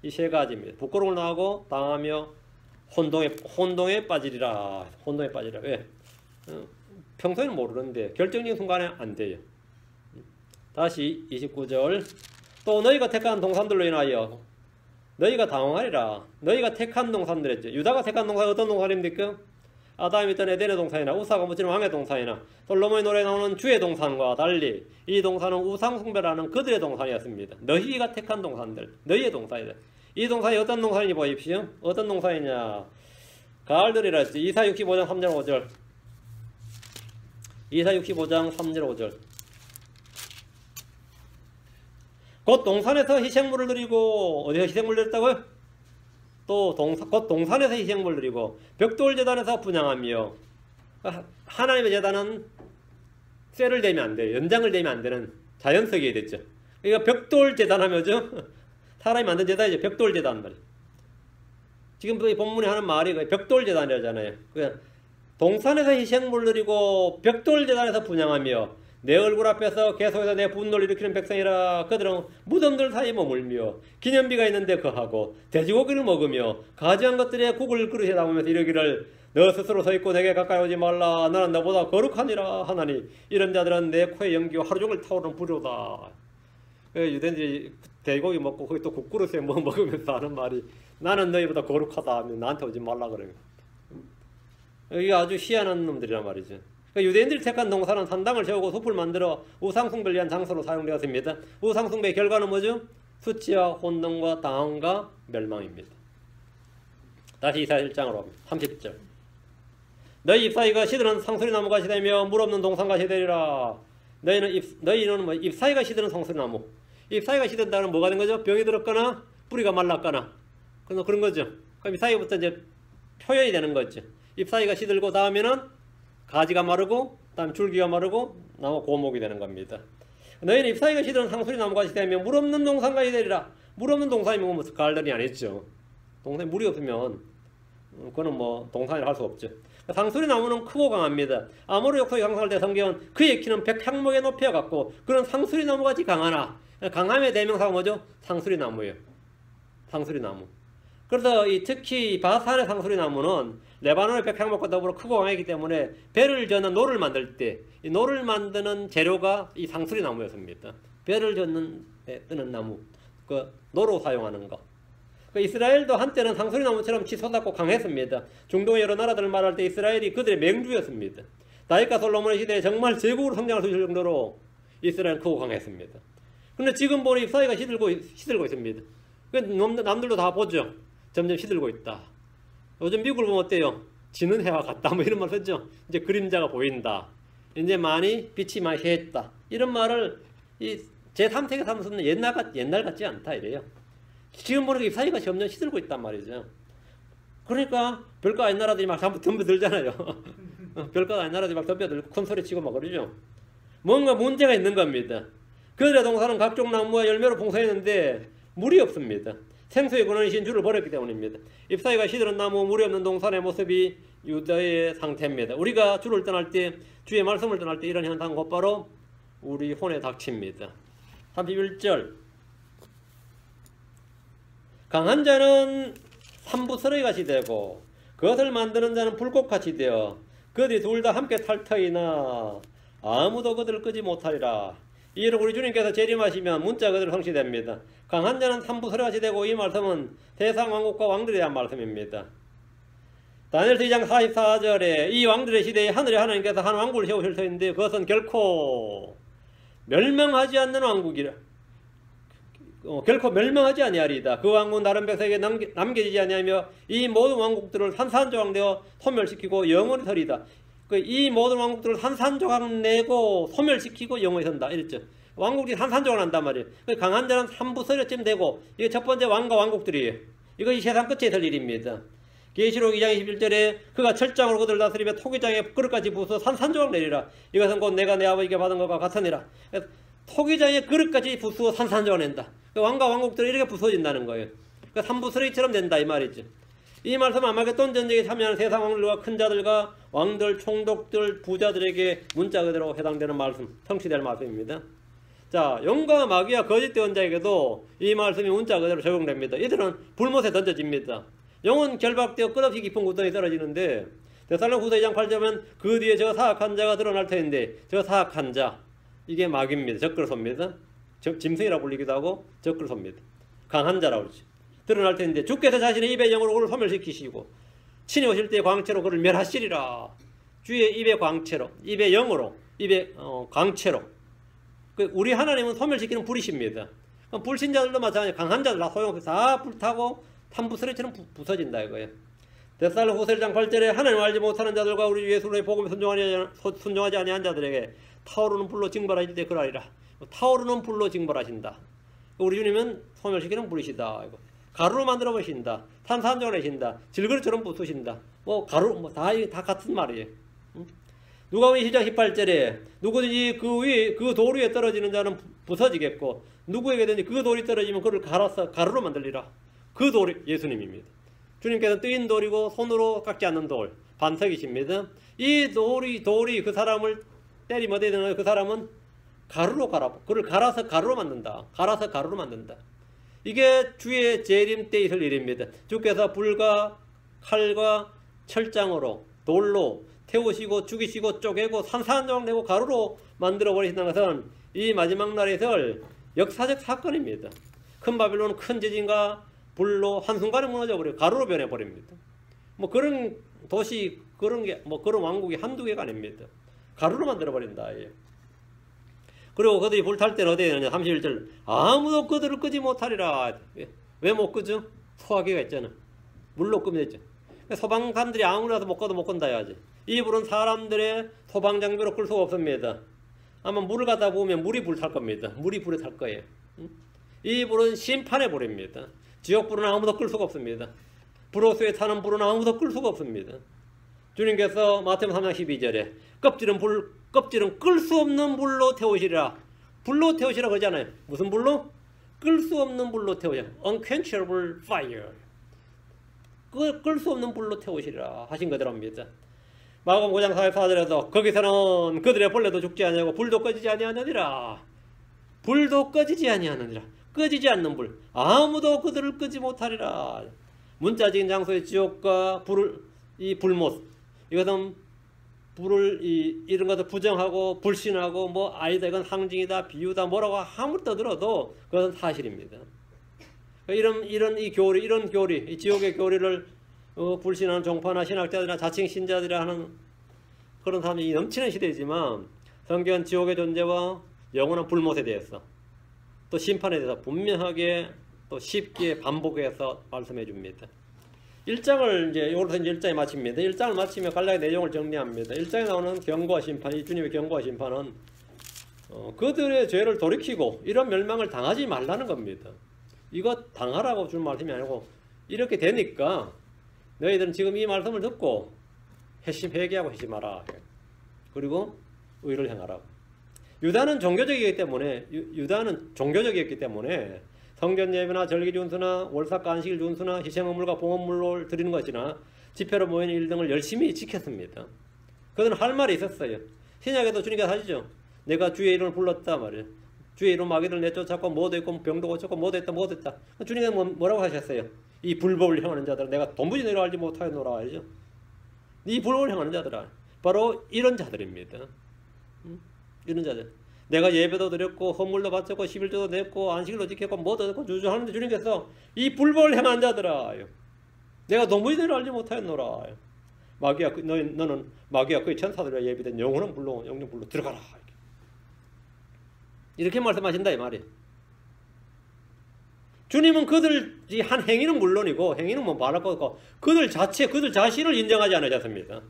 이 세 가지입니다. 부끄러움을 당하고 당하며 혼동에 빠지리라. 혼동에 빠지리라. 왜? 평소에는 모르는데 결정적인 순간에 안 돼요. 다시 29절. 또 너희가 택한 동산들로 인하여 너희가 당황하리라. 너희가 택한 동산들 했죠. 유다가 택한 동산이 어떤 동산입니까? 아담이 있던 에덴의 동산이나 우사가 묻히는 왕의 동산이나 솔로몬의 노래에 나오는 주의 동산과 달리 이 동산은 우상숭배라는 그들의 동산이었습니다. 너희가 택한 동산들, 너희의 동산이다. 이 동산이 어떤 동산인지 보십시오. 어떤 동산이냐. 가을들이라 했지. 이사 65장 3절 5절. 이사 65장 3절 5절. 곧 동산에서 희생물을 드리고, 어디서 희생물을 드렸다고요? 곧 동산에서 희생물을 드리고 벽돌 제단에서 분향하며. 하나님의 제단은 쇠를 대면 안 돼요. 연장을 대면 안 되는 자연석이 됐죠. 그러니까 벽돌 제단 하면죠. 사람이 만든 제단이죠. 벽돌 제단 말이에요. 지금 이 본문에 하는 말이 벽돌 제단이라잖아요. 그러니까 동산에서 희생물을 드리고 벽돌 제단에서 분향하며 내 얼굴 앞에서 계속해서 내 분노를 일으키는 백성이라. 그들은 무덤들 사이에 머물며 기념비가 있는데 거하고 돼지고기를 먹으며 가지한 것들에 국을 그릇에 담으면서 이르기를 너 스스로 서 있고 내게 가까이 오지 말라. 나는 너보다 거룩하니라 하나니 이런 자들은 내 코에 연기와 하루 종일 타오르는 불효다. 유대인들이 돼지고기 먹고 거기 또 국그릇에 뭐 먹으면서 하는 말이 나는 너희보다 거룩하다 하면 나한테 오지 말라 그래요. 이게 아주 희한한 놈들이란 말이죠. 유대인들이 택한 동산은 산당을 세우고 숲을 만들어 우상숭배를 위한 장소로 사용되었습니다. 우상숭배의 결과는 뭐죠? 수치와 혼돈과 당황과 멸망입니다. 다시 이사야 1장으로 30절. 너희 잎사이가 시드는 상수리나무가 시되며 물 없는 동산같이 되리라. 너희는 뭐 잎사이가 시드는 상수리나무. 잎사이가 시든다는 뭐가 된 거죠? 병이 들었거나 뿌리가 말랐거나 그런 거죠. 그럼 잎사이부터 이제 표현이 되는 거죠. 잎사이가 시들고 다음에는 가지가 마르고 다음 줄기가 마르고 나무 고목이 되는 겁니다. 너희는 잎사이가 시드는 상수리나무같이 되며 물 없는 동산같이 되리라. 물 없는 동산이면 무슨 가을들이 아니죠. 동산에 물이 없으면 그거는 뭐 동산이라 할 수 없죠. 상수리나무는 크고 강합니다. 아모르 족속이 강성할 때 성경은 그의 키는 100향목의 높이와 같고 그런 상수리나무같이 강하나. 강함의 대명사가 뭐죠? 상수리나무예요. 상수리나무. 그래서 특히 바산의 상수리나무는 레바논의 백향목과 더불어 크고 강하기 때문에 배를 저는 노를 만들 때 이 노를 만드는 재료가 이 상수리나무였습니다. 배를 젓는 데 뜨는 나무, 그 노로 사용하는 거. 이스라엘도 한때는 상수리나무처럼 치솟았고 강했습니다. 중동의 여러 나라들을 말할 때 이스라엘이 그들의 맹주였습니다. 다윗과 솔로몬의 시대에 정말 제국으로 성장할 수 있을 정도로 이스라엘은 크고 강했습니다. 그런데 지금 보니 잎사이가 시들고 있습니다. 남들도 다 보죠. 점점 시들고 있다. 요즘 미국을 보면 어때요? 지는 해와 같다. 뭐 이런 말 쓰죠. 이제 그림자가 보인다. 이제 빛이 많이 해했다. 이런 말을 이 제3세계 사무소는 옛날 같지 않다 이래요. 지금 보니까 잎사이가 점점 시들고 있단 말이죠. 그러니까 별거 아닌 나라들이 막 덤벼들잖아요. 별거 아닌 나라들이 막 덤벼들고 큰 소리 치고 막 그러죠. 뭔가 문제가 있는 겁니다. 그들의 동산은 각종 나무와 열매로 풍성했는데 물이 없습니다. 생수의 근원이신 주를 버렸기 때문입니다. 잎사이가 시들은 나무, 물이 없는 동산의 모습이 유다의 상태입니다. 우리가 주를 떠날 때, 주의 말씀을 떠날 때 이런 현상 곧바로 우리 혼에 닥칩니다. 31절. 강한 자는 산부스러기같이 되고 그것을 만드는 자는 불꽃같이 되어 그들이 둘 다 함께 탈터이나 아무도 그들을 끄지 못하리라. 이를 우리 주님께서 재림하시면 문자 그대로 성취됩니다. 강한 자는 산부스러기같이 되고 이 말씀은 세상 왕국과 왕들에 대한 말씀입니다. 다니엘서 2장 44절에 이 왕들의 시대에 하늘의 하나님께서 한 왕국을 세우실 터인데 그것은 결코 멸망하지 않는 왕국이라. 결코 멸망하지 아니하리이다. 그 왕국은 다른 백성에게 남겨지지 아니하며 이 모든 왕국들을 산산조각내어 소멸시키고 영원히 서리이다. 이 모든 왕국들을 산산조각 내고 소멸시키고 영원히 선다. 이랬죠. 왕국이 산산조각 난단 말이에요. 강한 자는 산부서리쯤 되고 이게 첫 번째 왕과 왕국들이에요. 이것이 세상 끝에 있을 일입니다. 계시록 2장 21절에 그가 철장으로 그들을 다스리며 토기장에 그릇까지 부수어 산산조각 내리라. 이것은 곧 내가 내 아버지께 받은 것과 같으니라. 토기장에 그릇까지 부수어 산산조각 낸다. 왕과 왕국들이 이렇게 부서진다는 거예요. 산부서리처럼 된다 이 말이죠. 이 말씀은 아마겟돈 전쟁에 참여하는 세상 왕들과 큰 자들과 왕들, 총독들, 부자들에게 문자 그대로 해당되는 말씀, 성취될 말씀입니다. 자, 자, 영과 마귀와 거짓된 자에게도 이 말씀이 문자 그대로 적용됩니다. 이들은 불못에 던져집니다. 영은 결박되어 끝없이 깊은 구덩이에 떨어지는데 데살로니가후서 2장 8절은 그 뒤에 저 사악한 자가 드러날 터인데 저 사악한 자 이게 마귀입니다. 적그리스도입니다. 짐승이라고 불리기도 하고 적그리스도입니다. 강한 자라고 그러죠. 드러날 터인데 주께서 자신의 입의 영으로 그를 소멸시키시고 친히 오실 때의 광채로 그를 멸하시리라. 주의 입의 광채로, 입의 영으로, 입의 광채로. 우리 하나님은 소멸시키는 불이십니다. 불신자들도 마찬가지로 강한 자들 다 소용없어. 다 불타고 탄부스레처럼 부서진다 이거예요. 데살로니가후서 1장 8절에 하나님을 알지 못하는 자들과 우리 예수의 복음에 순종하지 아니한 자들에게 타오르는 불로 징벌하실 때 그러하리라. 타오르는 불로 징벌하신다. 우리 주님은 소멸시키는 불이시다. 가루로 만들어 보신다. 탄산정을 내신다. 질그릇처럼 부수신다. 가루 다 같은 말이에요. 누가복음 1장 18절에 누구든지 그 돌 위에 떨어지는 자는 부서지겠고 누구에게든지 그 돌이 떨어지면 그를 갈아서 가루로 만들리라. 그 돌이 예수님입니다. 주님께서는 뜨인 돌이고 손으로 깎지 않는 돌, 반석이십니다. 이 돌이 그 사람을 때리면 어디에 되는 그 사람은 가루로 그를 갈아서 가루로 만든다. 갈아서 가루로 만든다. 이게 주의 재림 때 있을 일입니다. 주께서 불과 칼과 철장으로 돌로 태우시고 죽이시고 쪼개고 산산조각 내고 가루로 만들어 버리신다는 것은 이 마지막 날에 있을 역사적 사건입니다. 큰 바빌론은 큰 지진과 불로 한순간에 무너져 버리고 가루로 변해 버립니다. 그런 도시 그런 왕국이 한두 개가 아닙니다. 가루로 만들어 버린다. 그리고 그들이 불탈 때는 어디에 되느냐 31절 아무도 그들을 끄지 못하리라. 왜 못 끄죠? 소화기가 있잖아. 물로 끄면 되죠. 소방관들이 아무리 못 꺼도 못 끈다 해야지. 이 불은 사람들의 소방장비로 끌 수가 없습니다. 아마 물을 갖다 부으면 물이 불탈 겁니다. 물이 불에 탈 거예요. 이 불은 심판의 불입니다. 지옥불은 아무도 끌 수가 없습니다. 불호수에 타는 불은 아무도 끌 수가 없습니다. 주님께서 마태복음 3장 12절에 껍질은 끌 수 없는 불로 태우시리라. 불로 태우시라 그러잖아요. 무슨 불로? 끌 수 없는 불로 태우시라. Unquenchable fire. 끌 수 없는 불로 태우시리라 하신 그대로입니다. 마가복음 5장 44절에도 거기서는 그들의 벌레도 죽지 아니하고 불도 꺼지지 아니하느니라. 불도 꺼지지 아니하느니라. 꺼지지 않는 불. 아무도 그들을 끄지 못하리라. 문자적인 장소의 지옥과 이 불못. 이것은 불을 이런 것을 부정하고 불신하고 아니다 이건 상징이다 비유다 뭐라고 아무리 떠들어도 그것은 사실입니다. 이런 교리 이 지옥의 교리를 불신하는 종파나 신학자들이나 자칭 신자들이라 하는 그런 사람이 넘치는 시대이지만 성경은 지옥의 존재와 영원한 불못에 대해서 또 심판에 대해서 분명하게 또 쉽게 반복해서 말씀해 줍니다. 1장을 여기서 1장에 마칩니다. 1장을 마치며 간략히 내용을 정리합니다. 1장에 나오는 경고와 심판, 이 주님의 경고와 심판은 그들의 죄를 돌이키고 이런 멸망을 당하지 말라는 겁니다. 이거 당하라고 준 말씀이 아니고 이렇게 되니까 너희들은 지금 이 말씀을 듣고 회개하고 회심하라. 그리고 의를 행하라고. 유다는 종교적이었기 때문에 성전 예배나 절기 준수나 월삭과 안식일 준수나 희생의물과 봉헌물을 드리는 것이나 집회로 모이는 일 등을 열심히 지켰습니다. 그들은 할 말이 있었어요. 신약에도 주님께서 하시죠. 내가 주의 이름을 불렀다 말이에요. 주의 이름 마귀를 내쫓았고 뭐도 했고 병도 고쳤고 뭐도 했다. 주님께서 뭐라고 하셨어요? 이 불법을 행하는 자들아 내가 도무지 너희를 알지 못하였노라 알죠? 이 불법을 행하는 자들아 바로 이런 자들입니다. 이런 자들. 내가 예배도 드렸고 헌물도 바쳤고 11조도 냈고 안식일도 지켰고 뭐도 했고 주저하는데 주님께서 이 불법을 행한 자들아 내가 도무지 너희를 알지 못하였노라. 너는 마귀와 그의 천사들과 예비된 영원한 불로 들어가라. 이렇게 말씀하신다 이 말이에요. 주님은 그들이 한 행위는 물론이고 행위는 말할 거 없고 그들 자신을 인정하지 않으셨습니다.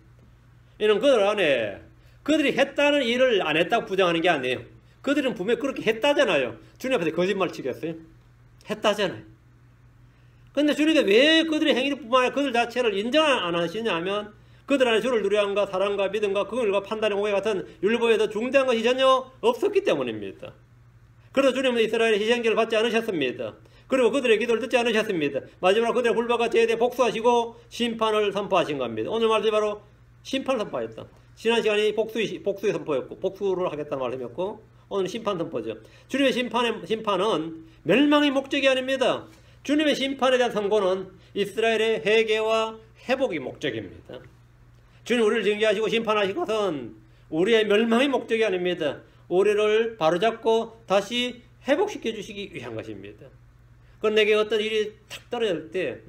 이는 그들 안에 그들이 했다는 일을 안 했다고 부정하는 게 아니에요. 그들은 분명히 그렇게 했다잖아요. 주님 앞에서 거짓말 치겠어요? 했다잖아요. 근데 주님께서 왜 그들의 행위를 뿐만 아니라 그들 자체를 인정 안 하시냐면 그들 안에 주를 누려함과 사랑과 믿음과 긍휼과 판단의 공회 같은 율법에 더 중대한 것이 전혀 없었기 때문입니다. 그래서 주님은 이스라엘의 희생제를 받지 않으셨습니다. 그리고 그들의 기도를 듣지 않으셨습니다. 마지막으로 그들의 불법과 죄에 대해 복수하시고 심판을 선포하신 겁니다. 오늘 말씀이 바로 심판을 선포하였다. 지난 시간이 복수의 선포였고 복수를 하겠다는 말씀이었고 오늘 심판 선포죠. 주님의 심판은 멸망의 목적이 아닙니다. 주님의 심판에 대한 선고는 이스라엘의 회개와 회복이 목적입니다. 주님 우리를 징계하시고 심판하신 것은 우리의 멸망의 목적이 아닙니다. 우리를 바로잡고 다시 회복시켜 주시기 위한 것입니다. 그건 내게 어떤 일이 탁 떨어질 때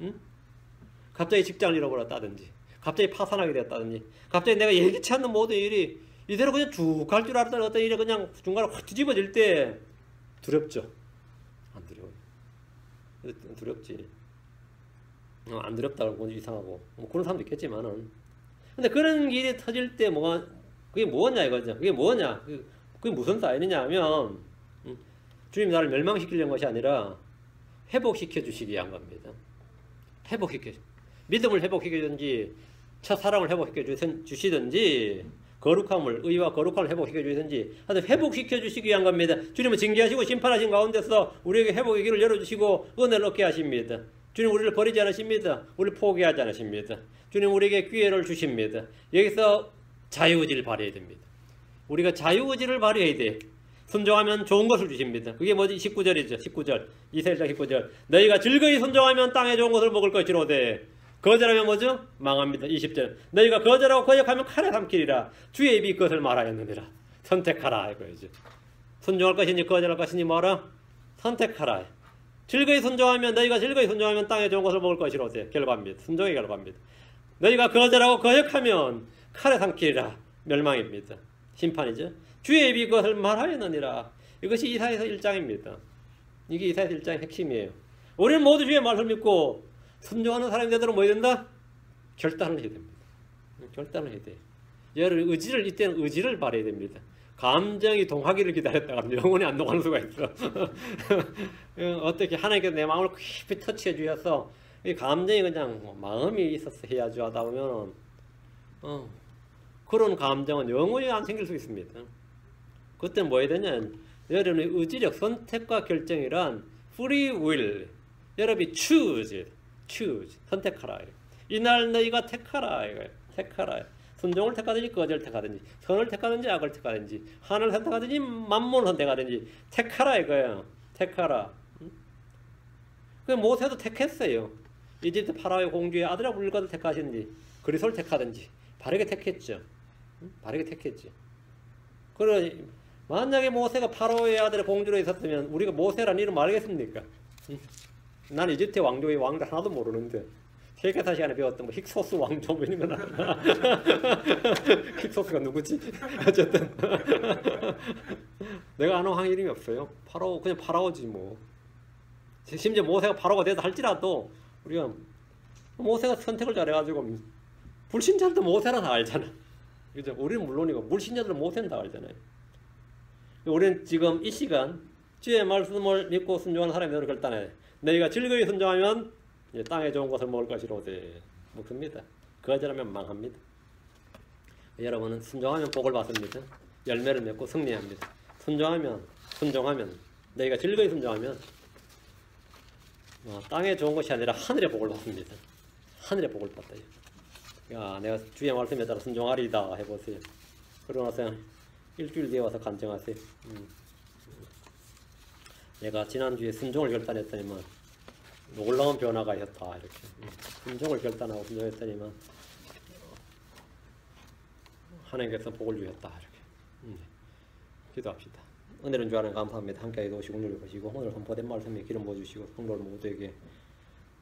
갑자기 직장을 잃어버렸다든지 갑자기 파산하게 되었다든지 갑자기 내가 예기치 않는 모든 일이 이대로 그냥 쭉 갈 줄 알았던 어떤 일이 그냥 중간에 확 뒤집어질 때 두렵죠? 안 두려워요. 두렵지. 안 두렵다고 보면 이상하고 뭐 그런 사람도 있겠지만은 근데 그런 일이 터질 때 그게 뭐냐 이거죠. 그게 뭐냐? 그게 무슨 사인이냐 하면 주님 나를 멸망시키려는 것이 아니라 회복시켜 주시기 위한 겁니다. 믿음을 회복시켜 주든지 첫사랑을 회복시켜 주시든지 의와 거룩함을 회복시켜 주시든지 하여튼 회복시켜 주시기 위한 겁니다. 주님은 징계하시고 심판하신 가운데서 우리에게 회복의 길을 열어주시고 은혜를 얻게 하십니다. 주님 우리를 버리지 않으십니다. 우리를 포기하지 않으십니다. 주님 우리에게 기회를 주십니다. 여기서 자유의지를 발휘해야 됩니다. 우리가 자유의지를 발휘해야 돼. 순종하면 좋은 것을 주십니다. 그게 뭐지? 19절이죠. 19절. 이사야서 19절. 너희가 즐거이 순종하면 땅에 좋은 것을 먹을 것이로되 거절하면 뭐죠? 망합니다. 20절. 너희가 거절하고 거역하면 칼에 삼키리라. 주의 입이 그것을 말하였느니라. 선택하라 이거죠. 순종할 것이니 거절할 것이니 뭐라? 선택하라. 너희가 즐거이 순종하면 땅에 좋은 것을 먹을 것이로되 결과입니다. 순종의 결과입니다. 너희가 거절하고 거역하면 칼에 삼키리라. 멸망입니다. 심판이죠. 주의 입이 그것을 말하였느니라. 이것이 이사야서 1장입니다. 이게 이사야서 1장의 핵심이에요. 우리는 모두 주의 말씀을 믿고 순종하는 사람이 되도록 뭐 해야 된다? 결단을 해야 됩니다. 결단을 해야 돼요. 이때는 의지를 발휘해야 됩니다. 감정이 동하기를 기다렸다가 영원히 안 동하는 수가 있어. 어떻게 하나님께서 내 마음을 깊이 터치해 주셔서 이 감정이 그냥 마음이 있어서 해야죠 하다 보면 그런 감정은 영원히 안 생길 수 있습니다. 그때는 뭐 해야 되냐? 여러분의 의지력, 선택과 결정이란 free will. 여러분이 choose, 선택하라. 이날 너희가 택하라. 택하라. 순종을 택하든지 거절을 택하든지 선을 택하든지 악을 택하든지 하늘을 선택하든지 만몬을 선택하든지 택하라 이거예요. 택하라. 그 모세도 택했어요. 이집트 파라오의 공주의 아들이라고 불릴 것을 택하시든지 그리스도를 택하든지 바르게 택했죠. 바르게 택했죠. 그러니 만약에 모세가 파라오의 아들의 공주로 있었으면 우리가 모세라는 이름 알겠습니까? 난 이집트 왕조의 왕들 하나도 모르는데 세계사 시간에 배웠던 뭐 힉소스 왕조 뭐 이런 건 알아. 힉소스가 누구지? 어쨌든 내가 아는 왕 이름이 없어요. 파라오 그냥 파라오지 뭐. 심지어 모세가 파라오가 되다 할지라도 우리가 모세가 선택을 잘해가지고 불신자들도 모세는 다 알잖아. 그죠? 우리는 물론이고 불신자들은 모세는 다 알잖아요. 우리는 지금 이 시간 주의 말씀을 믿고 순종하는 사람이 되도록 결단해. 너희가 즐거이 순종하면 땅에 좋은 것을 먹을 것이로되 먹습니다. 거절하면 망합니다. 여러분은 순종하면 복을 받습니다. 열매를 맺고 승리합니다. 순종하면 너희가 즐거이 순종하면 땅에 좋은 것이 아니라 하늘의 복을 받습니다. 하늘의 복을 받아요. 야, 내가 주의 말씀에 따라 순종하리다 해보세요. 그러고 나서 일주일 뒤에 와서 간증하세요. 내가 지난주에 순종을 결단했더니만 놀라운 변화가 있었다 이렇게. 순종을 결단하고 순종했더니만 하나님께서 복을 주셨다 이렇게. 기도합시다. 은혜는 주 안에 감사합니다. 함께 도우시고 눌러주시고 오늘 선포된 말씀에 기름 부어주시고 성도들 모두에게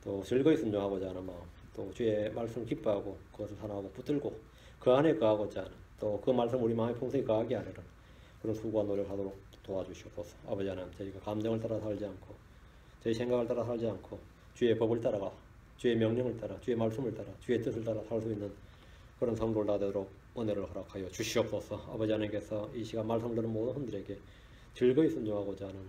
또 즐거이 순종하고자 하는 마음, 또 주의 말씀을 기뻐하고 그것을 사랑하고 붙들고 그 안에 거하고자 하는, 또 그 말씀 우리 마음에 풍성히 거하게 하려는 그런 수고와 노력하도록 도와주시옵소서. 아버지 하나님, 저희가 감정을 따라 살지 않고 저희 생각을 따라 살지 않고 주의 법을 따라가 주의 명령을 따라 주의 말씀을 따라 주의 뜻을 따라 살 수 있는 그런 성도를 다 되도록 은혜를 허락하여 주시옵소서. 아버지 하나님께서 이 시간 말씀 들은 모든 분들에게 즐거이 순종하고자 하는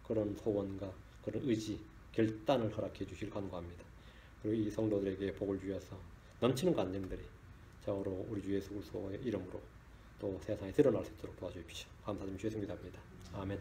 그런 소원과 그런 의지, 결단을 허락해 주실 간구합니다. 그리고 이 성도들에게 복을 주셔서 넘치는 간증들이 자우로 우리 주 예수 그리스도의 이름으로 또 세상에 드러날 수 있도록 도와주십시오. 감사드리며 주의 성기도합니다. 아멘.